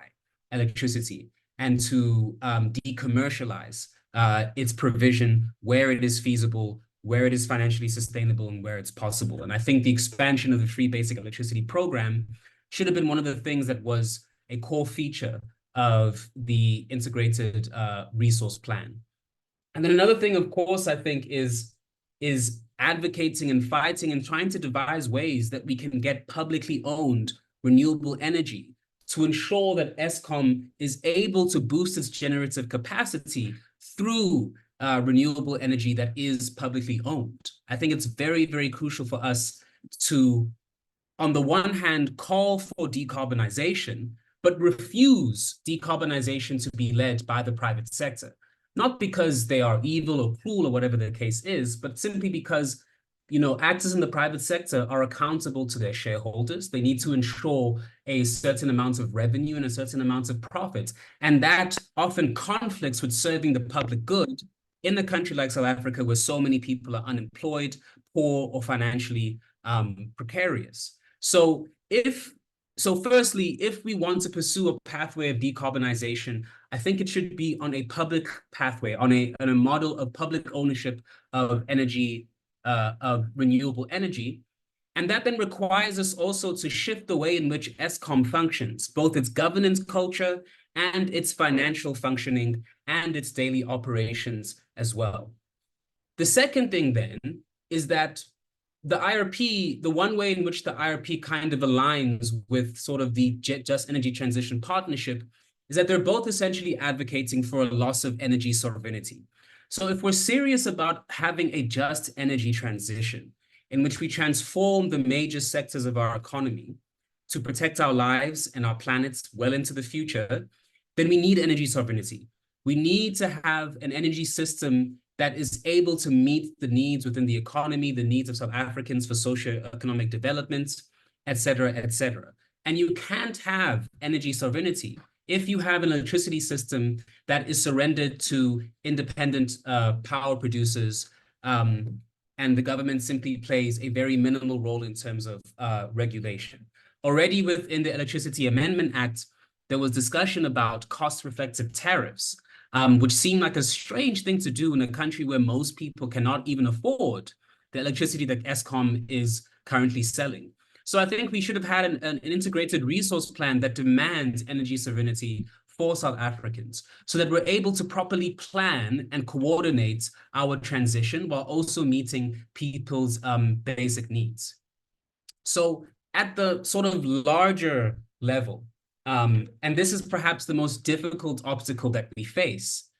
electricity and to decommercialize its provision where it is feasible, where it is financially sustainable, and where it's possible. And I think the expansion of the free basic electricity program should have been one of the things that was a core feature of the integrated resource plan. And then another thing, of course, I think is advocating and fighting and trying to devise ways that we can get publicly owned renewable energy to ensure that Eskom is able to boost its generative capacity through renewable energy that is publicly owned. I think it's very, very crucial for us to, on the one hand, call for decarbonization, but refuse decarbonization to be led by the private sector. Not because they are evil or cruel or whatever the case is, but simply because, actors in the private sector are accountable to their shareholders. They need to ensure a certain amount of revenue and a certain amount of profit. And that often conflicts with serving the public good in a country like South Africa, where so many people are unemployed, poor, or financially precarious. So firstly, if we want to pursue a pathway of decarbonization, I think it should be on a public pathway, on a model of public ownership of energy, of renewable energy. And that then requires us also to shift the way in which Eskom functions, both its governance culture and its financial functioning and its daily operations as well. The second thing then is that the IRP, the one way in which the IRP kind of aligns with sort of the Just Energy Transition Partnership is that they're both essentially advocating for a loss of energy sovereignty. So if we're serious about having a just energy transition in which we transform the major sectors of our economy to protect our lives and our planets well into the future, then we need energy sovereignty. We need to have an energy system that is able to meet the needs within the economy, the needs of South Africans for socio-economic development, et cetera, et cetera. And you can't have energy sovereignty if you have an electricity system that is surrendered to independent power producers, and the government simply plays a very minimal role in terms of regulation. Already within the Electricity Amendment Act, there was discussion about cost-reflective tariffs, which seemed like a strange thing to do in a country where most people cannot even afford the electricity that Eskom is currently selling. So I think we should have had an integrated resource plan that demands energy sovereignty for South Africans, so that we're able to properly plan and coordinate our transition while also meeting people's basic needs. So at the sort of larger level, and this is perhaps the most difficult obstacle that we face,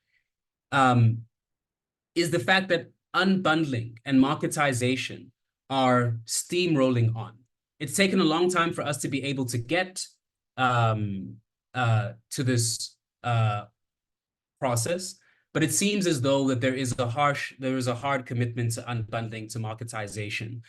is the fact that unbundling and marketization are steamrolling on. It's taken a long time for us to be able to get to this process, but it seems as though that there is a hard commitment to unbundling, to marketization,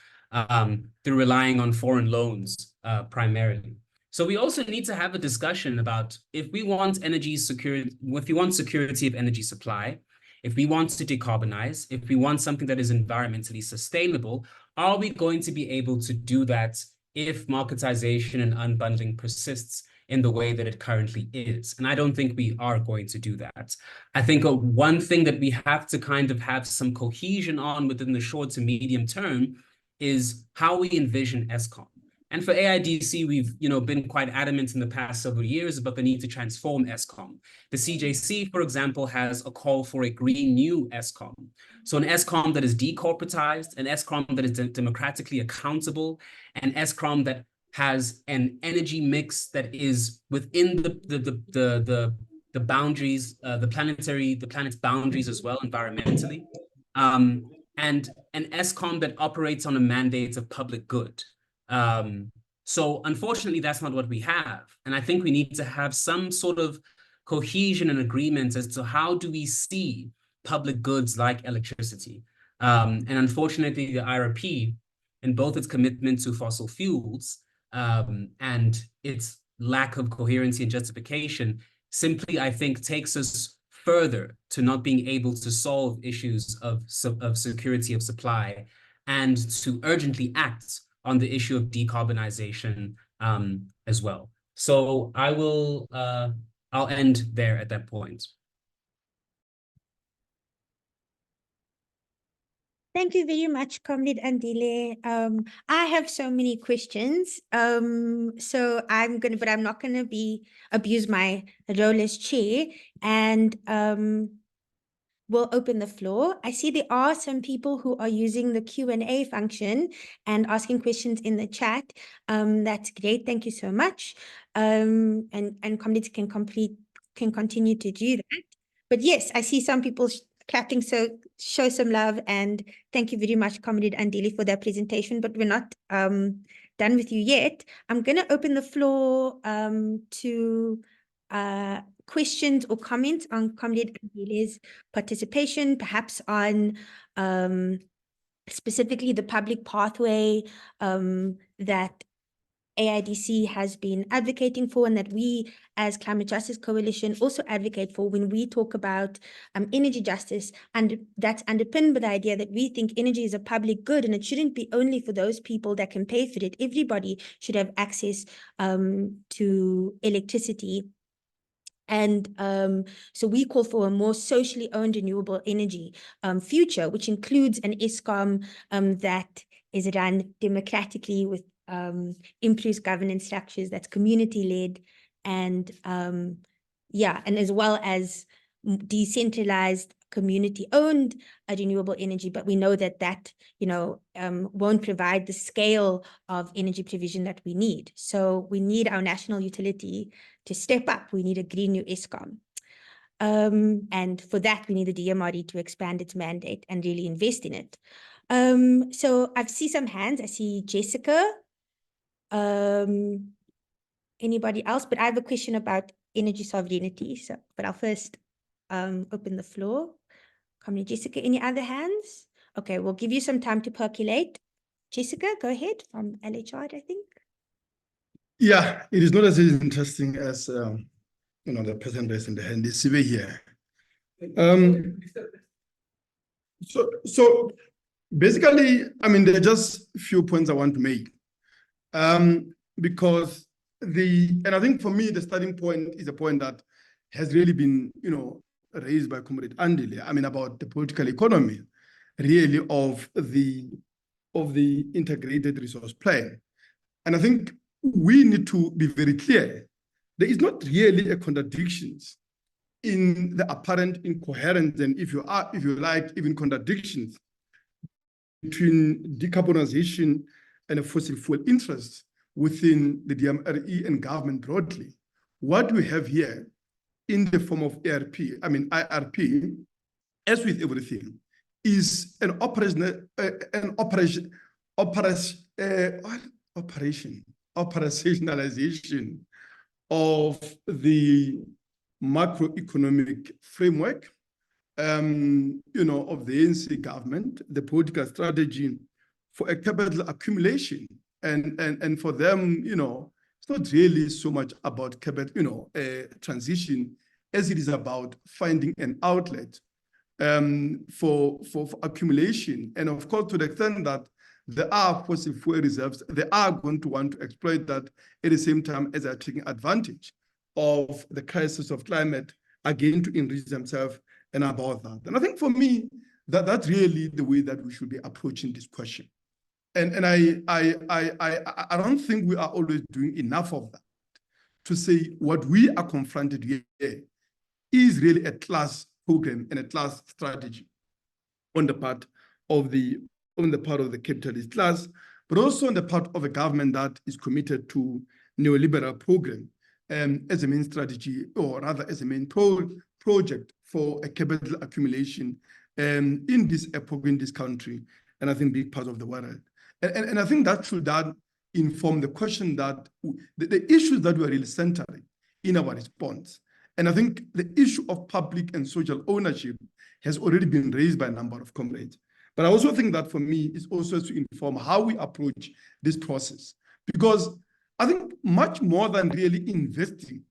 through relying on foreign loans primarily. So we also need to have a discussion about if we want energy security, if we want security of energy supply, if we want to decarbonize, if we want something that is environmentally sustainable, are we going to be able to do that if marketization and unbundling persists in the way that it currently is? And I don't think we are going to do that. I think one thing that we have to kind of have some cohesion on within the short to medium term is how we envision Eskom. And for AIDC, we've been quite adamant in the past several years about the need to transform Eskom. The CJC, for example, has a call for a green new Eskom. So an Eskom that is decorporatized, an Eskom that is democratically accountable, an Eskom that has an energy mix that is within the boundaries, the planet's boundaries as well, environmentally, and an Eskom that operates on a mandate of public good. So unfortunately, that's not what we have. And I think we need to have some sort of cohesion and agreement as to how do we see public goods like electricity. And unfortunately, the IRP, in both its commitment to fossil fuels and its lack of coherency and justification, simply, I think, takes us further to not being able to solve issues of security of supply and to urgently act on the issue of decarbonization as well. So I'll end there at that point. Thank you very much, Comrade Andile. I have so many questions. So but I'm not gonna abuse my role as chair, and we'll open the floor. I see there are some people who are using the Q&A function and asking questions in the chat. That's great. Thank you so much. And comrades can continue to do that. But yes, I see some people clapping, so show some love, and thank you very much, Comrade Andile, for that presentation. But we're not done with you yet. I'm going to open the floor to questions or comments on Comrade Andile's participation, perhaps on specifically the public pathway that AIDC has been advocating for, and that we as Climate Justice Coalition also advocate for when we talk about energy justice. And that's underpinned by the idea that we think energy is a public good, and it shouldn't be only for those people that can pay for it. Everybody should have access to electricity. And so we call for a more socially owned renewable energy future, which includes an Eskom that is run democratically with improved governance structures, that's community-led, and and as well as decentralized, community-owned renewable energy. But we know that won't provide the scale of energy provision that we need. So we need our national utility to step up. We need a green new Eskom. And for that, we need the DMRE to expand its mandate and really invest in it. So I see some hands. I see Jessica. Anybody else? But I have a question about energy sovereignty. So, but I'll first open the floor. Comrade Jessica, any other hands? Okay, we'll give you some time to percolate. Jessica, go ahead, from LHR, I think. Yeah, it is not as interesting as the person raising the hand is here. So basically, I mean, there are just a few points I want to make. Because and I think for me, the starting point is a point that has really been, raised by Comrade Andile. I mean, about the political economy, really, of the integrated resource plan. And I think we need to be very clear. There is not really a contradiction in the apparent incoherence, and if you like, even contradictions between decarbonization and a fossil fuel interest within the DMRE and government broadly. What we have here in the form of IRP, as with everything, is an operationalization of the macroeconomic framework, of the ANC government, the political strategy for a capital accumulation. And for them, it's not really so much about capital, transition as it is about finding an outlet for accumulation. And of course, to the extent that there are fossil fuel reserves, they are going to want to exploit that at the same time as they're taking advantage of the crisis of climate, again, to enrich themselves and about that. And I think for me, that's really the way that we should be approaching this question. And I don't think we are always doing enough of that to say what we are confronted here is really a class program and a class strategy on the part of the capitalist class, but also on the part of a government that is committed to neoliberal program as a main strategy, or rather as a main project for a capital accumulation in this epoch, in this country, and I think big part of the world. And I think that should inform the question that the issues that were really centering in our response. And I think the issue of public and social ownership has already been raised by a number of comrades. But I also think that for me, it's also to inform how we approach this process. Because I think much more than really investing,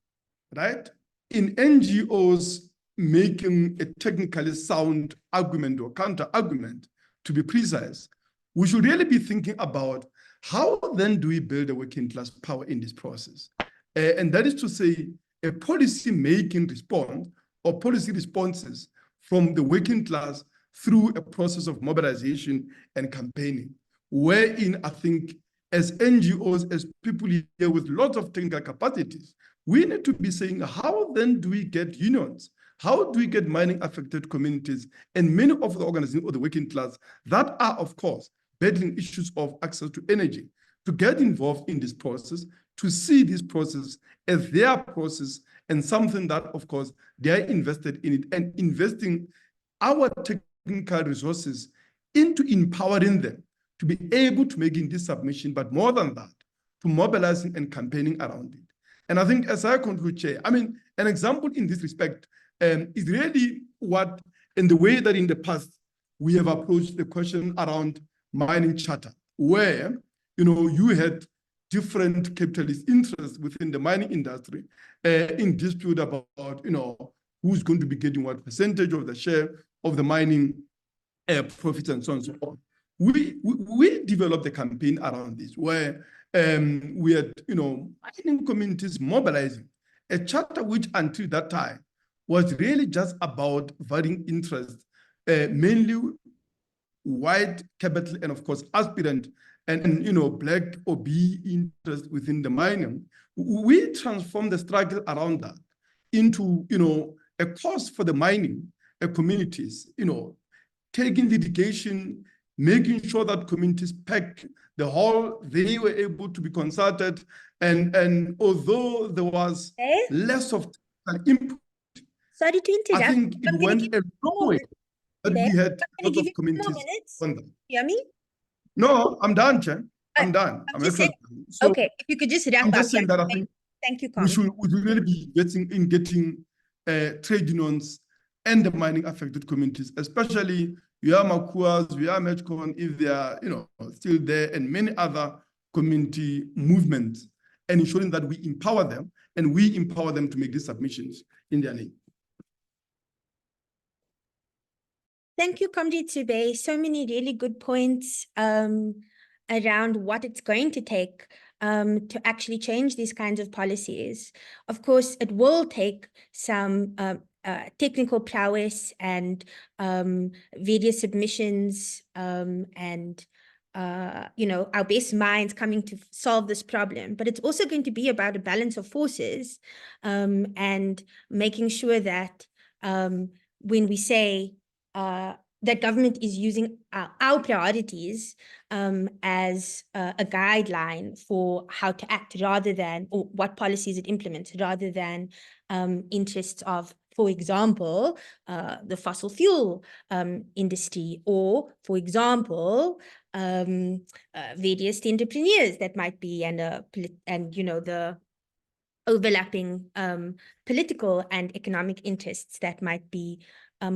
right, in NGOs making a technically sound argument or counter-argument, to be precise, we should really be thinking about how then do we build a working class power in this process? And that is to say, a policy-making response or policy responses from the working class through a process of mobilization and campaigning, wherein I think as NGOs, as people here with lots of technical capacities, we need to be saying, how then do we get unions? How do we get mining-affected communities and many of the organizations of the working class that are, of course, battling issues of access to energy, to get involved in this process, to see this process as their process and something that, of course, they are invested in it, and investing our technical resources into empowering them to be able to making this submission, but more than that, to mobilizing and campaigning around it. And I think as I conclude, Chair, I mean, an example in this respect is really what, in the way that in the past, we have approached the question around mining charter, where, you had different capitalist interests within the mining industry in dispute about, who's going to be getting what percentage of the share of the mining profits and so on and so on. We developed a campaign around this where we had, mining communities mobilizing a charter which until that time was really just about varying interests, mainly white capital and of course aspirant and black or B interest within the mining. We transformed the struggle around that into a cause for the mining communities, taking litigation, making sure that communities pack the hall, they were able to be consulted, and although there was less of input, sorry to interrupt. I think it went a long way. But we had lots of communities on that. Yummy? No, I'm done, Chen. I'm done. I'm actually done. So okay, if you could just wrap up. I'm just saying that I think thank you, we should really be getting trade unions and the mining affected communities, especially we are Makuas, we are Metcon, if they are still there, and many other community movements, and ensuring that we empower them and we empower them to make these submissions in their name. Thank you, Comrade Sube. So many really good points around what it's going to take to actually change these kinds of policies. Of course, it will take some technical prowess and various submissions and our best minds coming to solve this problem. But it's also going to be about a balance of forces and making sure that when we say that government is using our priorities as a guideline for how to act rather than, or what policies it implements, rather than interests of, for example, the fossil fuel industry, or, for example, various entrepreneurs that might be, and the overlapping political and economic interests that might be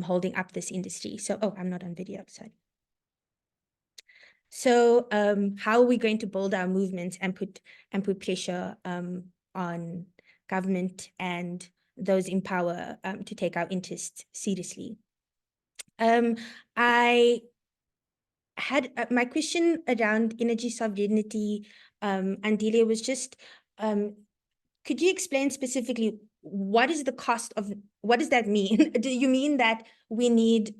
holding up this industry. So, I'm not on video, sorry. So, how are we going to build our movements and put pressure on government and those in power to take our interests seriously? I had my question around energy sovereignty, Andile, was just, could you explain specifically what is the cost of, what does that mean? Do you mean that we need,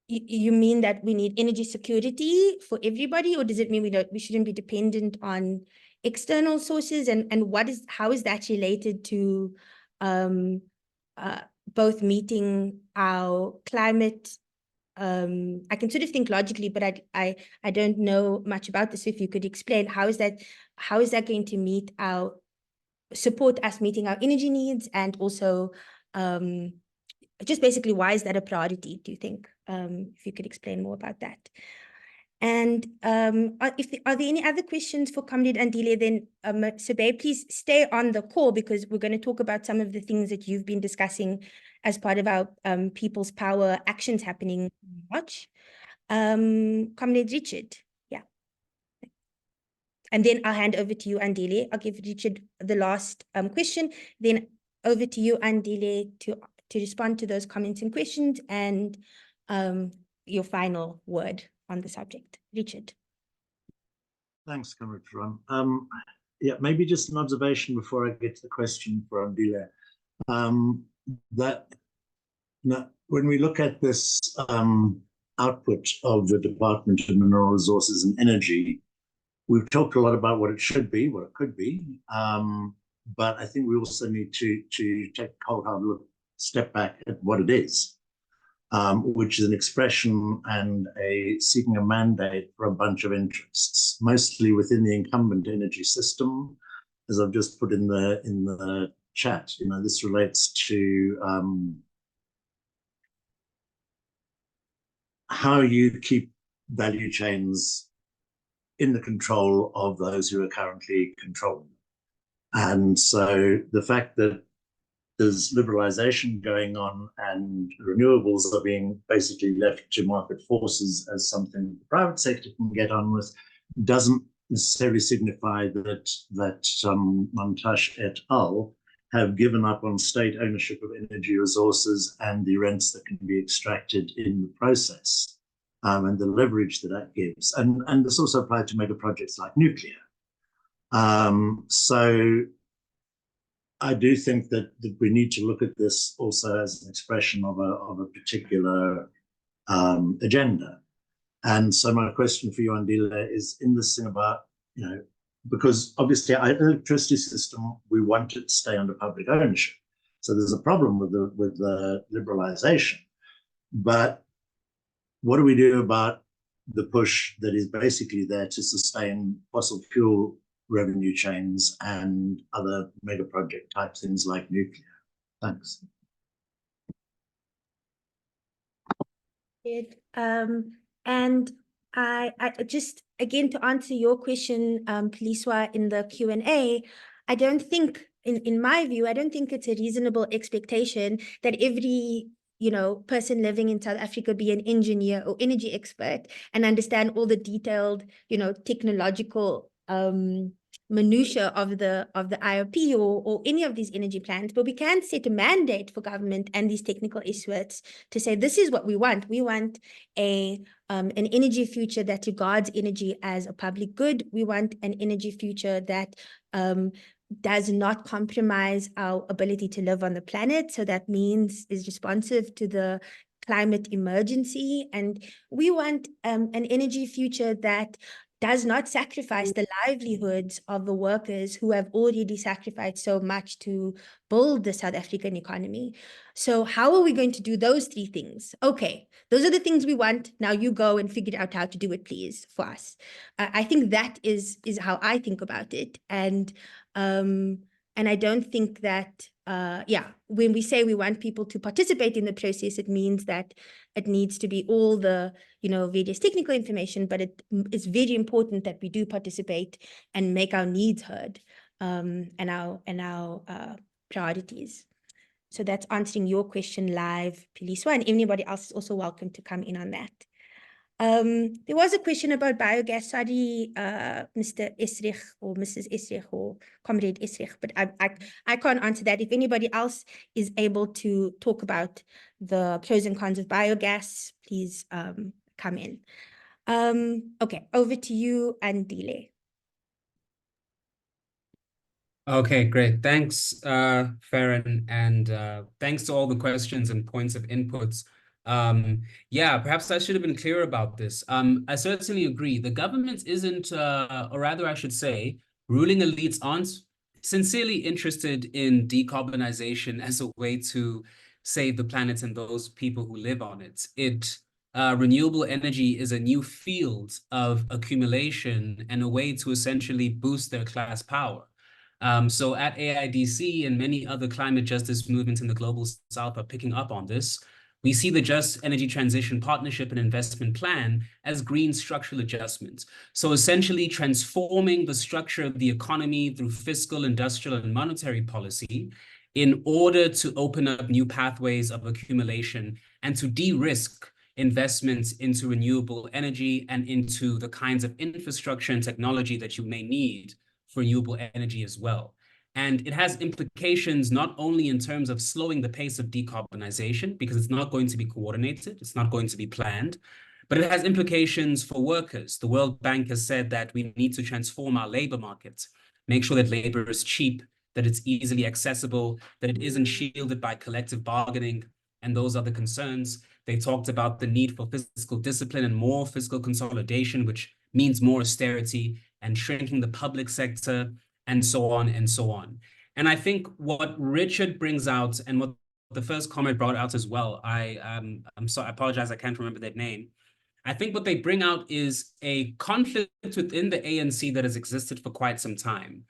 you mean that we need energy security for everybody, or does it mean we shouldn't be dependent on external sources? And how is that related to both meeting our climate? I can sort of think logically, but I don't know much about this. So if you could explain, how is that going to support us meeting our energy needs, and also just basically, why is that a priority, do you think? If you could explain more about that. And are there any other questions for Comrade Andile? Then Sube, please stay on the call, because we're going to talk about some of the things that you've been discussing as part of our People's Power actions happening in March. Comrade Richard, yeah. And then I'll hand over to you, Andile. I'll give Richard the last question, then over to you, Andile, to respond to those comments and questions, and your final word on the subject. Richard. Thanks, Comrade Ron. Yeah, maybe just an observation before I get to the question for Andile. That when we look at this output of the Department of Mineral Resources and Energy, we've talked a lot about what it should be, what it could be, but I think we also need to take a cold hard look, step back at what it is, which is an expression and seeking a mandate for a bunch of interests, mostly within the incumbent energy system, as I've just put in the chat. This relates to how you keep value chains in the control of those who are currently controlling them. And so the fact that there's liberalization going on and renewables are being basically left to market forces as something the private sector can get on with doesn't necessarily signify that Montash et al. Have given up on state ownership of energy resources and the rents that can be extracted in the process, and the leverage that gives. And this also applies to mega projects like nuclear. So I do think that we need to look at this also as an expression of a particular agenda. And so my question for you, Andile, is in this thing about, because obviously our electricity system, we want it to stay under public ownership. So there's a problem with the liberalization. But what do we do about the push that is basically there to sustain fossil fuel revenue chains and other mega project type things like nuclear? Thanks. And I just, again, to answer your question, Peliswa, in the Q&A, I don't think, in my view, I don't think it's a reasonable expectation that every person living in South Africa be an engineer or energy expert and understand all the detailed, technological minutiae of the IRP or any of these energy plans, but we can set a mandate for government and these technical experts to say, this is what we want. We want an energy future that regards energy as a public good. We want an energy future that does not compromise our ability to live on the planet. So that means is responsive to the climate emergency. And we want an energy future that does not sacrifice the livelihoods of the workers who have already sacrificed so much to build the South African economy. So how are we going to do those three things? Okay, those are the things we want. Now you go and figure out how to do it, please, for us. I think that is how I think about it. And I don't think that, when we say we want people to participate in the process, it means that it needs to be all the, various technical information, but it is very important that we do participate and make our needs heard, and our priorities. So that's answering your question live, Piliswa, and anybody else is also welcome to come in on that. There was a question about biogas. Sorry, Mr. Esrich or Mrs. Esrich or Comrade Esrich, but I can't answer that. If anybody else is able to talk about the pros and cons of biogas, please come in. Okay, over to you, Andile. Okay, great. Thanks, Farron, and thanks to all the questions and points of inputs. Yeah, perhaps I should have been clear about this. I certainly agree. The government isn't, or rather I should say, ruling elites aren't sincerely interested in decarbonization as a way to save the planet and those people who live on it. Renewable energy is a new field of accumulation and a way to essentially boost their class power. So at AIDC and many other climate justice movements in the global south are picking up on this. We see the Just Energy Transition Partnership and Investment Plan as green structural adjustments. So essentially transforming the structure of the economy through fiscal, industrial, and monetary policy in order to open up new pathways of accumulation and to de-risk investments into renewable energy and into the kinds of infrastructure and technology that you may need for renewable energy as well. And it has implications not only in terms of slowing the pace of decarbonization, because it's not going to be coordinated, it's not going to be planned, but it has implications for workers. The World Bank has said that we need to transform our labor markets, make sure that labor is cheap, that it's easily accessible, that it isn't shielded by collective bargaining, and those are the concerns. They talked about the need for fiscal discipline and more fiscal consolidation, which means more austerity and shrinking the public sector, and so on and so on. And I think what Richard brings out and what the first comment brought out as well, I'm sorry, I apologize, I can't remember their name. I think what they bring out is a conflict within the ANC that has existed for quite some time,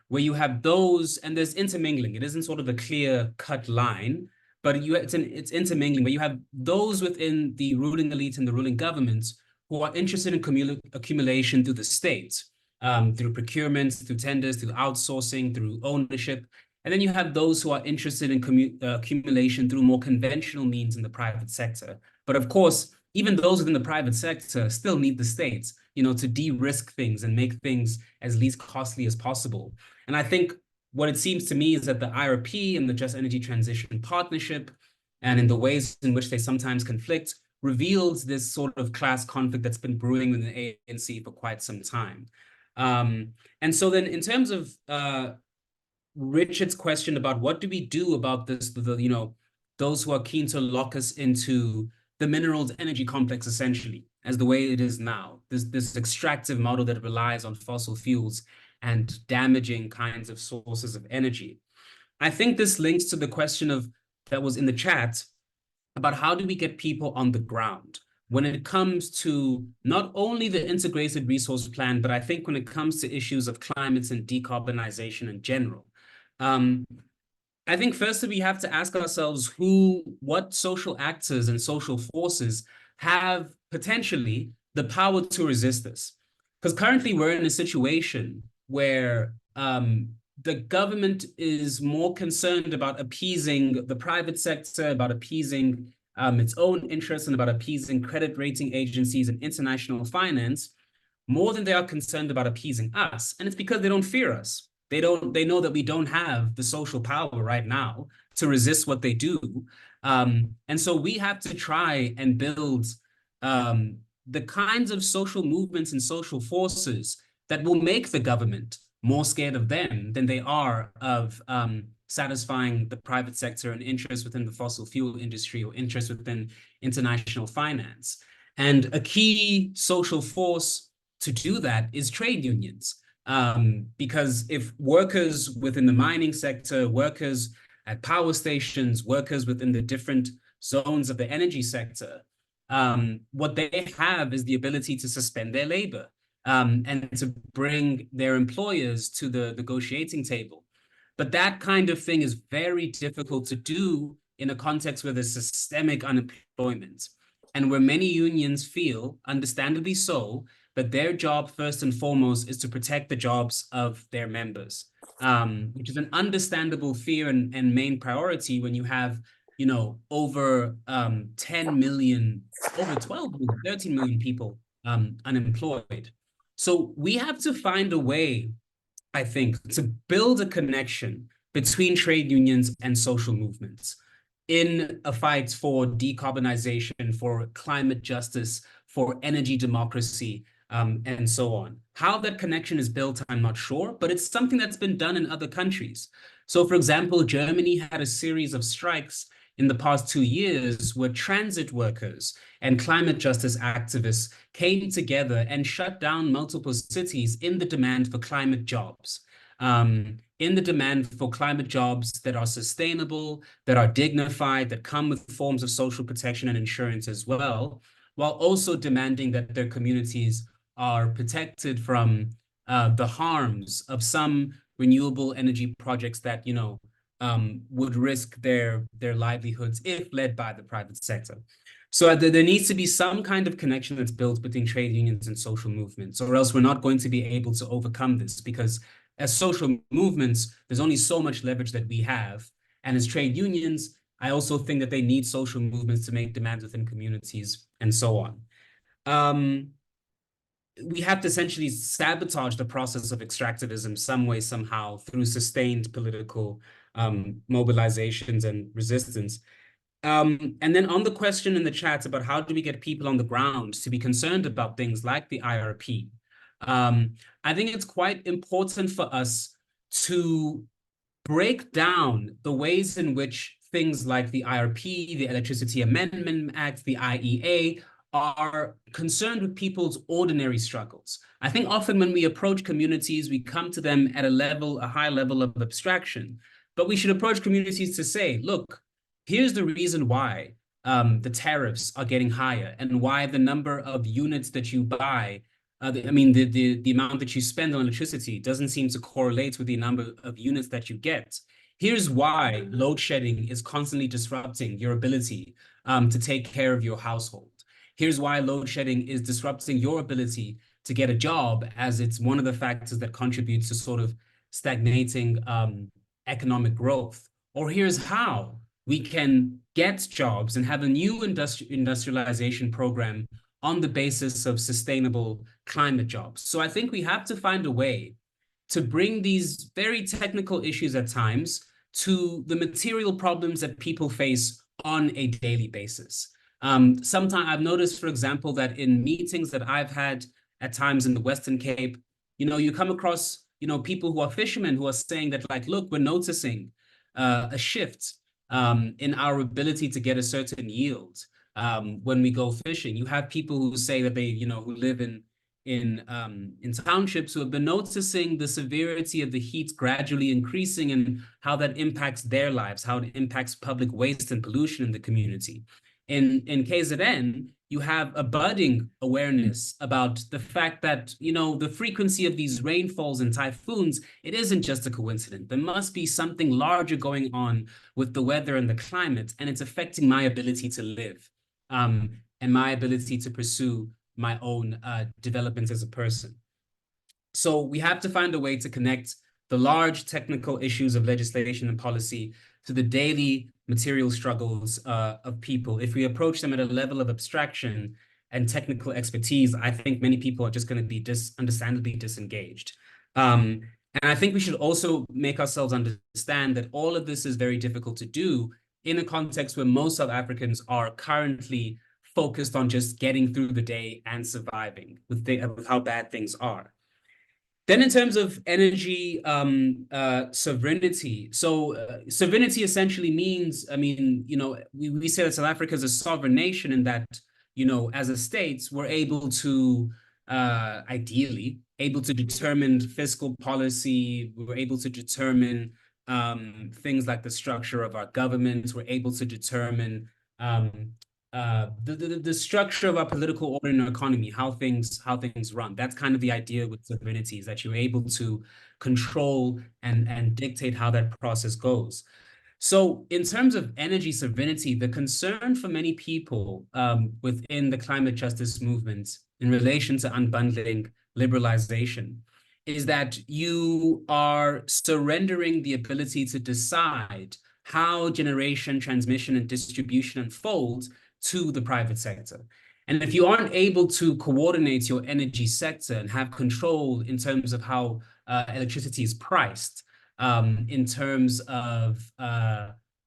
where you have those, and there's intermingling. It isn't sort of a clear-cut line, but it's intermingling, where you have those within the ruling elite and the ruling governments who are interested in accumulation through the state, through procurements, through tenders, through outsourcing, through ownership. And then you have those who are interested in accumulation through more conventional means in the private sector. But of course, even those within the private sector still need the state, to de-risk things and make things as least costly as possible. And I think what it seems to me is that the IRP and the Just Energy Transition Partnership, and in the ways in which they sometimes conflict, reveals this sort of class conflict that's been brewing within the ANC for quite some time. And so then in terms of Richard's question about what do we do about this, those who are keen to lock us into the minerals energy complex, essentially, as the way it is now, this extractive model that relies on fossil fuels and damaging kinds of sources of energy. I think this links to the question that was in the chat about how do we get people on the ground when it comes to not only the integrated resource plan, but I think when it comes to issues of climate and decarbonization in general. I think firstly, we have to ask ourselves what social actors and social forces have potentially the power to resist this. Because currently we're in a situation where the government is more concerned about appeasing the private sector, about appeasing its own interests, and about appeasing credit rating agencies and international finance, more than they are concerned about appeasing us. And it's because they don't fear us. They know that we don't have the social power right now to resist what they do. And so we have to try and build the kinds of social movements and social forces that will make the government more scared of them than they are of satisfying the private sector and interest within the fossil fuel industry or interest within international finance. And a key social force to do that is trade unions. Because if workers within the mining sector, workers at power stations, workers within the different zones of the energy sector, what they have is the ability to suspend their labor and to bring their employers to the negotiating table. But that kind of thing is very difficult to do in a context where there's systemic unemployment and where many unions feel, understandably so, that their job first and foremost is to protect the jobs of their members, which is an understandable fear and main priority when you have, you know, over 10 million, over 12 million, 13 million people unemployed. So we have to find a way, I think, to build a connection between trade unions and social movements in a fight for decarbonization, for climate justice, for energy democracy, and so on. How that connection is built, I'm not sure, but it's something that's been done in other countries. So, for example, Germany had a series of strikes in the past 2 years where transit workers and climate justice activists came together and shut down multiple cities in the demand for climate jobs, in the demand for climate jobs that are sustainable, that are dignified, that come with forms of social protection and insurance as well, while also demanding that their communities are protected from the harms of some renewable energy projects that, you know, would risk their livelihoods if led by the private sector. So there needs to be some kind of connection that's built between trade unions and social movements, or else we're not going to be able to overcome this, because as social movements, there's only so much leverage that we have. And as trade unions, I also think that they need social movements to make demands within communities and so on. We have to essentially sabotage the process of extractivism some way, somehow, through sustained political mobilizations and resistance. And then on the question in the chat about how do we get people on the ground to be concerned about things like the IRP, I think it's quite important for us to break down the ways in which things like the IRP, the Electricity Amendment Act, the IEA are concerned with people's ordinary struggles. I think often when we approach communities, we come to them at a high level of abstraction, but we should approach communities to say, look, here's the reason why the tariffs are getting higher and why the number of units that you buy, the amount that you spend on electricity doesn't seem to correlate with the number of units that you get. Here's why load shedding is constantly disrupting your ability to take care of your household. Here's why load shedding is disrupting your ability to get a job, as it's one of the factors that contributes to sort of stagnating economic growth. Or here's how we can get jobs and have a new industrialization program on the basis of sustainable climate jobs. So I think we have to find a way to bring these very technical issues at times to the material problems that people face on a daily basis. Sometimes I've noticed, for example, that in meetings that I've had at times in the Western Cape, you know, you come across, you know, people who are fishermen who are saying that, like, look, we're noticing a shift in our ability to get a certain yield when we go fishing. You have people who say that they, you know, who live in townships who have been noticing the severity of the heat gradually increasing and how that impacts their lives, how it impacts public waste and pollution in the community. In KZN, you have a budding awareness about the fact that, you know, the frequency of these rainfalls and typhoons, it isn't just a coincidence. There must be something larger going on with the weather and the climate, and it's affecting my ability to live and my ability to pursue my own development as a person. So we have to find a way to connect the large technical issues of legislation and policy to the daily material struggles of people. If we approach them at a level of abstraction, and technical expertise, I think many people are just going to be understandably disengaged. And I think we should also make ourselves understand that all of this is very difficult to do in a context where most South Africans are currently focused on just getting through the day and surviving with how bad things are. Then in terms of energy sovereignty, so sovereignty essentially means, I mean, you know, we say that South Africa is a sovereign nation and that, you know, as a state, we're able to, ideally, able to determine fiscal policy, we're able to determine things like the structure of our government, we're able to determine the structure of our political order and economy, how things run. That's kind of the idea with sovereignty, is that you're able to control and dictate how that process goes. So in terms of energy sovereignty, the concern for many people within the climate justice movement in relation to unbundling, liberalization, is that you are surrendering the ability to decide how generation, transmission, and distribution unfolds to the private sector. And if you aren't able to coordinate your energy sector and have control in terms of how electricity is priced, in terms of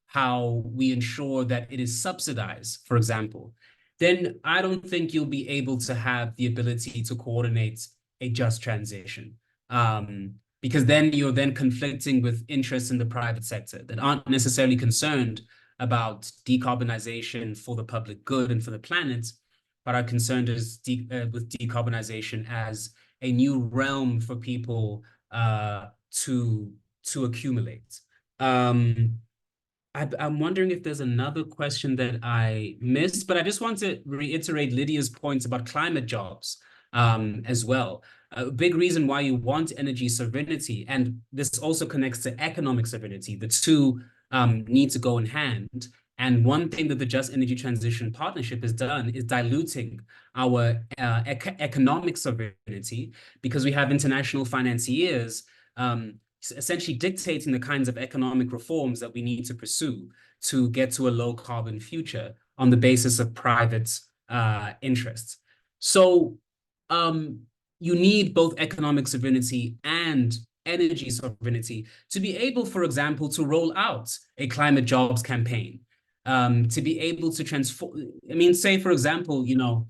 how we ensure that it is subsidized, for example, then I don't think you'll be able to have the ability to coordinate a just transition. Because then you're then conflicting with interests in the private sector that aren't necessarily concerned about decarbonization for the public good and for the planet, but are concerned with decarbonization as a new realm for people to accumulate. I'm wondering if there's another question that I missed, but I just want to reiterate Lydia's points about climate jobs as well. A big reason why you want energy sovereignty, and this also connects to economic sovereignty, the two need to go in hand. And one thing that the Just Energy Transition Partnership has done is diluting our economic sovereignty, because we have international financiers essentially dictating the kinds of economic reforms that we need to pursue to get to a low carbon future on the basis of private interests. So you need both economic sovereignty and energy sovereignty to be able, for example, to roll out a climate jobs campaign, to be able to transform. I mean, say, for example, you know,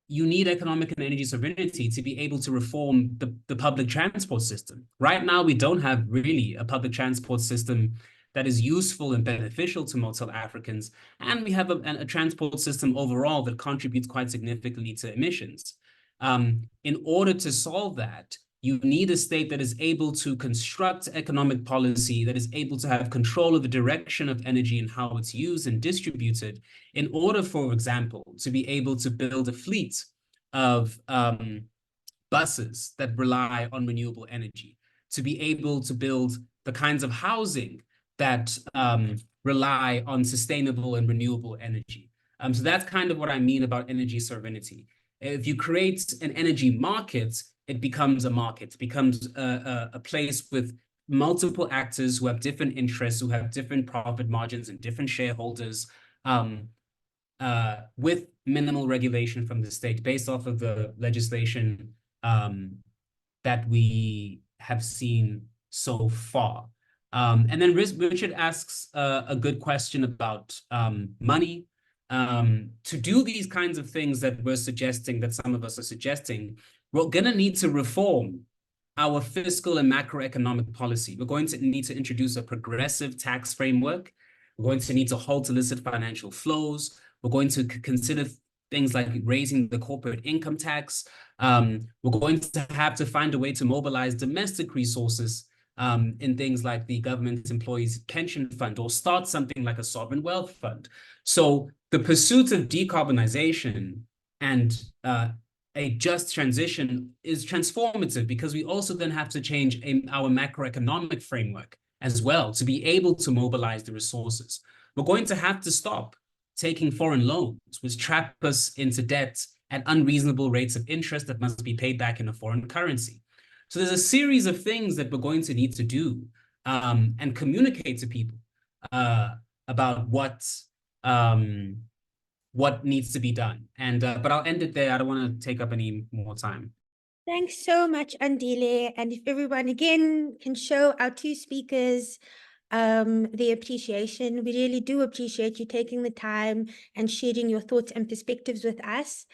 you need economic and energy sovereignty to be able to reform the public transport system. Right now, we don't have really a public transport system that is useful and beneficial to most South Africans. And we have a transport system overall that contributes quite significantly to emissions. In order to solve that, you need a state that is able to construct economic policy, that is able to have control of the direction of energy and how it's used and distributed, in order, for example, to be able to build a fleet of buses that rely on renewable energy, to be able to build the kinds of housing that rely on sustainable and renewable energy. So that's kind of what I mean about energy sovereignty. If you create an energy market, it becomes a market, it becomes a place with multiple actors who have different interests, who have different profit margins and different shareholders, with minimal regulation from the state based off of the legislation that we have seen so far. And then Richard asks a good question about money. To do these kinds of things that we're suggesting, that some of us are suggesting, we're going to need to reform our fiscal and macroeconomic policy. We're going to need to introduce a progressive tax framework. We're going to need to halt illicit financial flows. We're going to consider things like raising the corporate income tax. We're going to have to find a way to mobilize domestic resources in things like the government employees pension fund, or start something like a sovereign wealth fund. So the pursuit of decarbonization and a just transition is transformative, because we also then have to change our macroeconomic framework as well to be able to mobilize the resources. We're going to have to stop taking foreign loans, which trap us into debt at unreasonable rates of interest that must be paid back in a foreign currency. So there's a series of things that we're going to need to do and communicate to people about what what needs to be done. And but I'll end it there. I don't want to take up any more time. Thanks so much, Andile. And if everyone again can show our two speakers the appreciation, we really do appreciate you taking the time and sharing your thoughts and perspectives with us.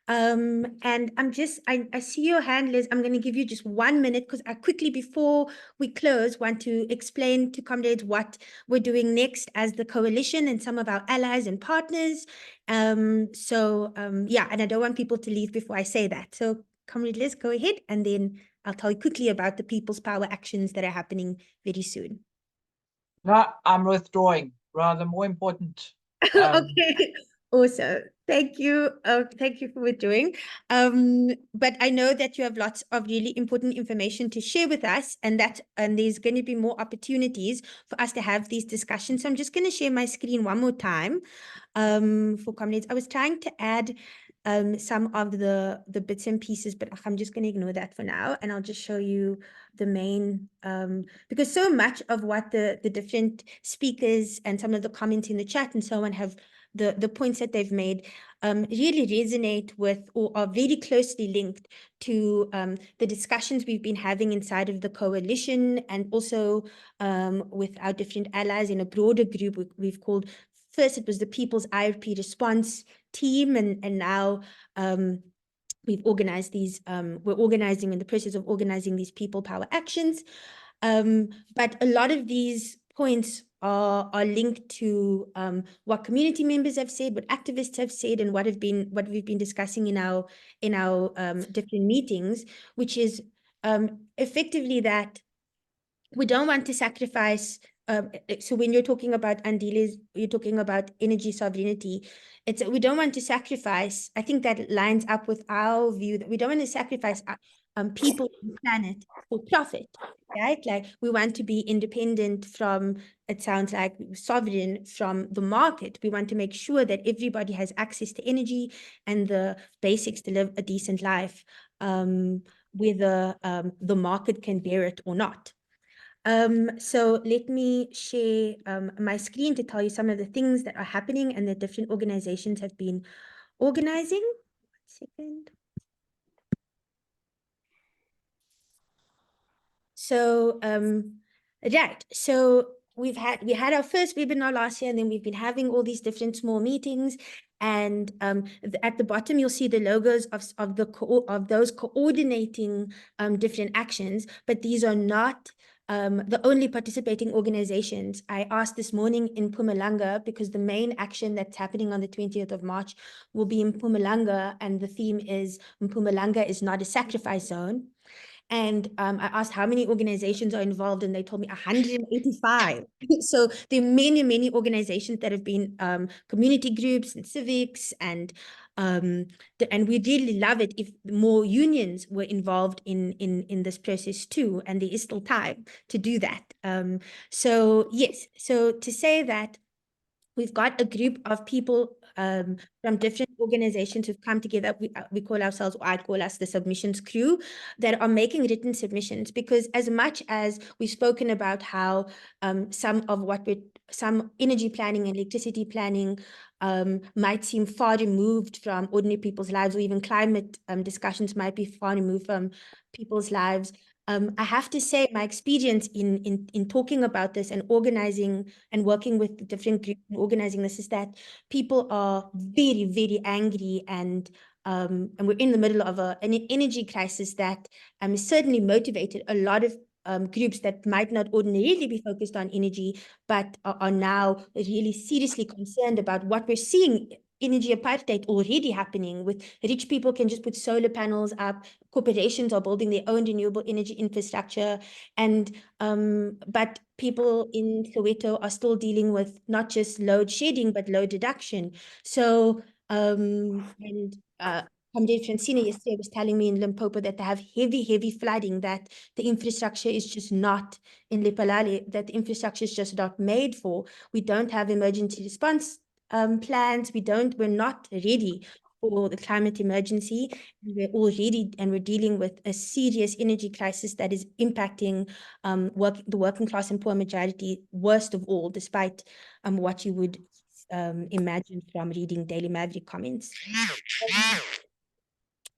And I see your hand, Liz. I'm going to give you just 1 minute because I quickly, before we close, want to explain to comrades what we're doing next as the coalition and some of our allies and partners. Yeah, and I don't want people to leave before I say that. So Comrade Liz, go ahead, and then I'll tell you quickly about the People's Power actions that are happening very soon. No, I'm withdrawing. Rather more important. Okay, awesome. Thank you. Thank you for withdrawing. But I know that you have lots of really important information to share with us, and there's going to be more opportunities for us to have these discussions. So I'm just going to share my screen one more time for comrades. I was trying to add some of the bits and pieces, but I'm just going to ignore that for now, and I'll just show you the main because so much of what the different speakers and some of the comments in the chat and so on have the points that they've made really resonate with or are very closely linked to the discussions we've been having inside of the coalition, and also with our different allies in a broader group we've called. First, it was the People's IRP Response Team, and now we've organized these, we're organizing in the process of organizing these people power actions. But a lot of these points are linked to what community members have said, what activists have said, and what we've been discussing in our different meetings, which is effectively that we don't want to sacrifice. So when you're talking about Andile, you're talking about energy sovereignty. We don't want to sacrifice. I think that lines up with our view that we don't want to sacrifice people and planet for profit, right? Like we want to be independent from, it sounds like sovereign from the market. We want to make sure that everybody has access to energy and the basics to live a decent life, whether the market can bear it or not. So let me share my screen to tell you some of the things that are happening and that different organizations have been organizing. 1 second. So, right. So we had our first webinar last year, and then we've been having all these different small meetings. And at the bottom, you'll see the logos of those coordinating different actions, but these are not the only participating organizations. I asked this morning in Mpumalanga because the main action that's happening on the 20th of March will be in Mpumalanga, and the theme is Mpumalanga is not a sacrifice zone. And I asked how many organizations are involved, and they told me 185. So there are many, many organizations that have been community groups and civics, and we'd really love it if more unions were involved in this process too, and there is still time to do that. So yes, so to say that we've got a group of people from different organizations who've come together. We call ourselves, or I'd call us, the submissions crew, that are making written submissions, because as much as we've spoken about how some energy planning and electricity planning might seem far removed from ordinary people's lives, or even climate discussions might be far removed from people's lives, I have to say my experience in talking about this and organizing and working with different groups and organizing this is that people are very, very angry, and we're in the middle of an energy crisis that certainly motivated a lot of groups that might not ordinarily be focused on energy, but are now really seriously concerned about what we're seeing. Energy apartheid already happening, with rich people can just put solar panels up, corporations are building their own renewable energy infrastructure, and but people in Soweto are still dealing with not just load shedding but load reduction. So Comrade Francina yesterday was telling me in Limpopo that they have heavy flooding, that the infrastructure is just not in Lephalale, that the infrastructure is just not made for. We don't have emergency response plans. We're not ready for the climate emergency. We're dealing with a serious energy crisis that is impacting the working class and poor majority worst of all, despite what you would imagined from reading Daily Maverick comments.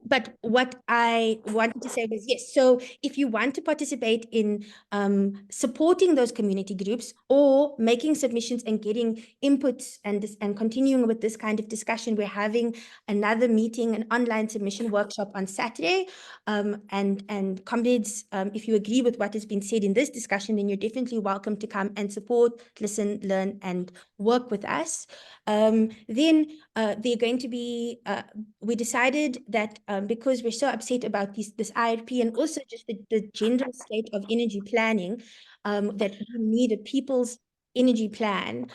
But what I wanted to say was, yes, so if you want to participate in supporting those community groups or making submissions and getting inputs and continuing with this kind of discussion, we're having another meeting, an online submission workshop on Saturday. And comrades, if you agree with what has been said in this discussion, then you're definitely welcome to come and support, listen, learn, and work with us. Then they're going to be, we decided that because we're so upset about this IRP and also just the general state of energy planning, that we need a people's energy plan.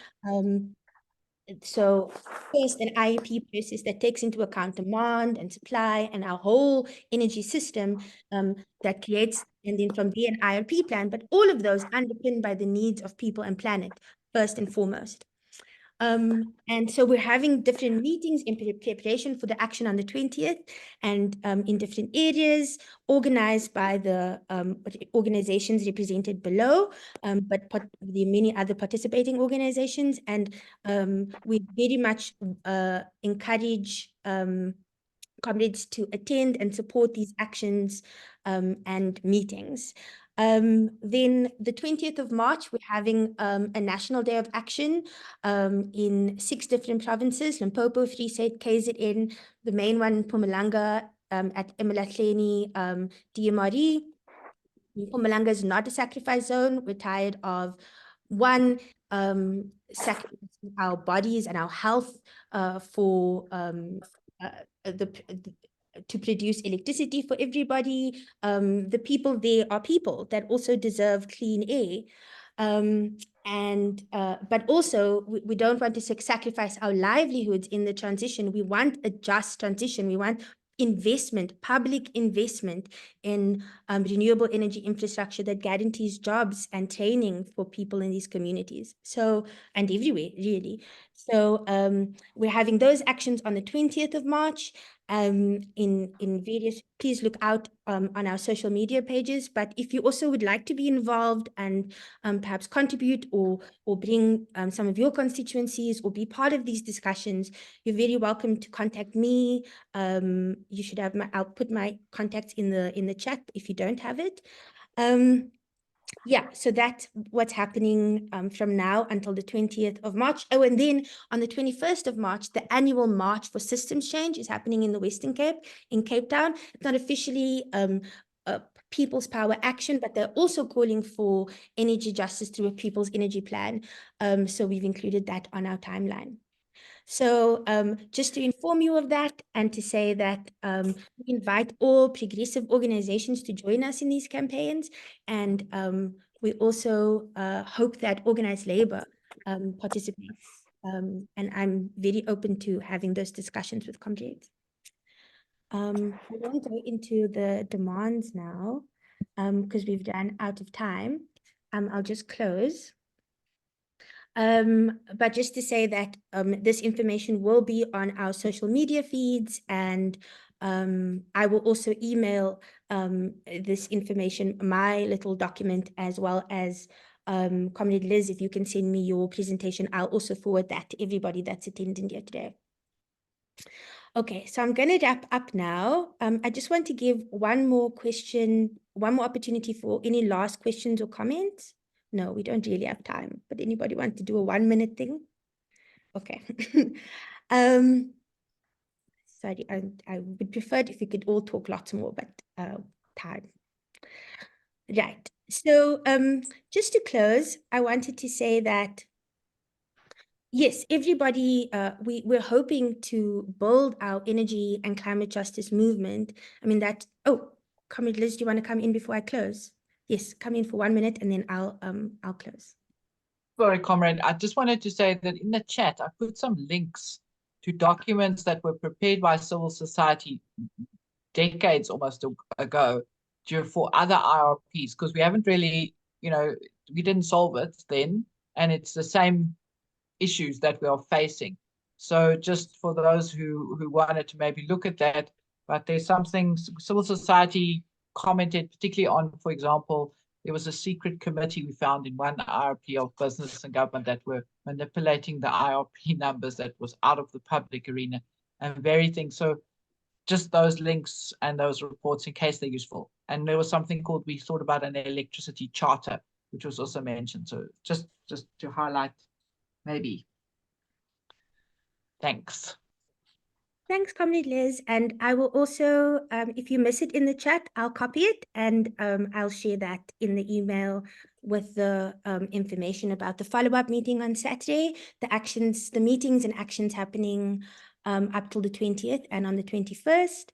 So first, an IEP process that takes into account demand and supply and our whole energy system that creates, and then from there, an IRP plan, but all of those underpinned by the needs of people and planet, first and foremost. And so we're having different meetings in preparation for the action on the 20th and in different areas organized by the organizations represented below, but there are many other participating organizations. And we very much encourage comrades to attend and support these actions and meetings. Then the 20th of March, we're having a National Day of Action in 6 different provinces: Limpopo, Free State, KZN, the main one, Mpumalanga, at Emalahleni, DMRE. Mpumalanga is not a sacrifice zone. We're tired of one, sacrificing our bodies and our health for to produce electricity for everybody. The people there are people that also deserve clean air. But also we don't want to sacrifice our livelihoods in the transition. We want a just transition. We want investment, public investment in renewable energy infrastructure that guarantees jobs and training for people in these communities. So, and everywhere, really. So we're having those actions on the 20th of March. In various, please look out on our social media pages. But if you also would like to be involved and perhaps contribute or bring some of your constituencies or be part of these discussions, you're very welcome to contact me. You should have I'll put my contacts in the chat if you don't have it. Yeah, so that's what's happening from now until the 20th of March. Oh, and then on the 21st of March, the annual March for Systems Change is happening in the Western Cape, in Cape Town. It's not officially People's Power Action, but they're also calling for energy justice through a People's Energy Plan. So we've included that on our timeline. So just to inform you of that and to say that we invite all progressive organizations to join us in these campaigns. And we also hope that organized labor participates. And I'm very open to having those discussions with comrades. We won't go into the demands now because we've run out of time. I'll just close. But just to say that this information will be on our social media feeds, and I will also email this information, my little document, as well as Comrade Liz, if you can send me your presentation, I'll also forward that to everybody that's attending here today. Okay, so I'm going to wrap up now. I just want to give one more opportunity for any last questions or comments. No, we don't really have time, but anybody want to do a 1-minute thing? Okay. Sorry, I would prefer it if we could all talk lots more, but time. Right. So just to close, I wanted to say that, yes, everybody, we're hoping to build our energy and climate justice movement. I mean that, oh, Comrade Liz, do you want to come in before I close? Yes, come in for 1 minute and then I'll close. Sorry, comrade. I just wanted to say that in the chat, I put some links to documents that were prepared by civil society decades almost ago for other IRPs, because we haven't really, we didn't solve it then, and it's the same issues that we are facing. So just for those who wanted to maybe look at that, but there's something civil society commented particularly on, for example, there was a secret committee we found in one IRP of business and government that were manipulating the IRP numbers that was out of the public arena and very things. So just those links and those reports in case they're useful. And there was something called, we thought about an electricity charter, which was also mentioned. So just to highlight, maybe. Thanks. Thanks, Comrade Liz. And I will also, if you miss it in the chat, I'll copy it and I'll share that in the email with the information about the follow-up meeting on Saturday, the actions, the meetings and actions happening up till the 20th and on the 21st,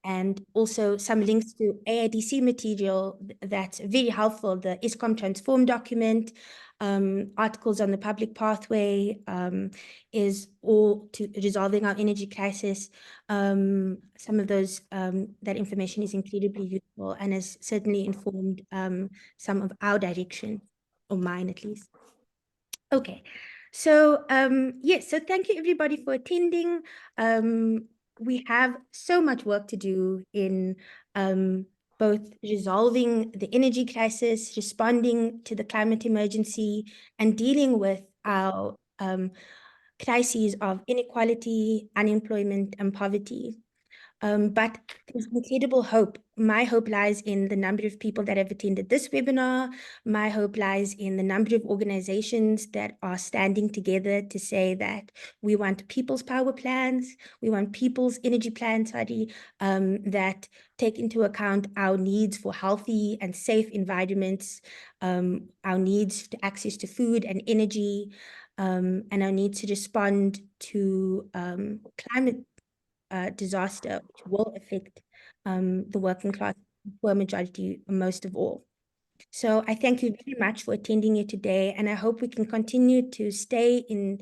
and also some links to AIDC material that's very helpful, the ISCOM Transform document, articles on the public pathway, is all to resolving our energy crisis. Some of those, that information is incredibly useful and has certainly informed some of our direction, or mine at least. Okay, so yes, so thank you everybody for attending. We have so much work to do in both resolving the energy crisis, responding to the climate emergency, and dealing with our crises of inequality, unemployment, and poverty. But there's incredible hope. My hope lies in the number of people that have attended this webinar. My hope lies in the number of organizations that are standing together to say that we want people's power plans, we want people's energy plans, that take into account our needs for healthy and safe environments, our needs to access to food and energy, and our need to respond to climate disaster, which will affect the working class, poor majority, most of all. So I thank you very much for attending here today, and I hope we can continue to stay in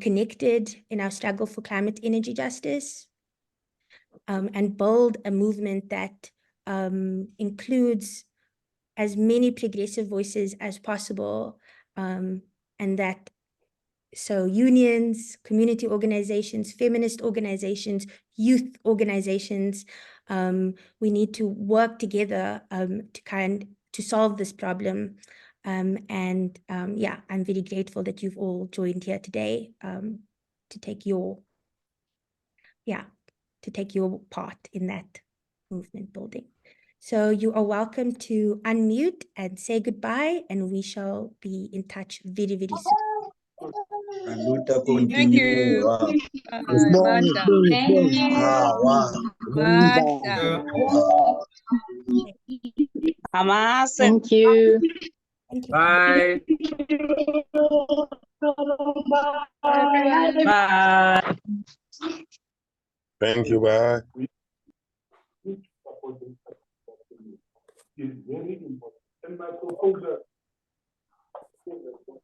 connected in our struggle for climate energy justice, and build a movement that includes as many progressive voices as possible, and that so unions, community organizations, feminist organizations, youth organizations, we need to work together to solve this problem. Yeah, I'm very grateful that you've all joined here today to take your part in that movement building. So you are welcome to unmute and say goodbye, and we shall be in touch very, very soon. Thank you. Madam. Thank you. Madam. Thank you. Thank you. Bye. Bye. Thank you. Bye.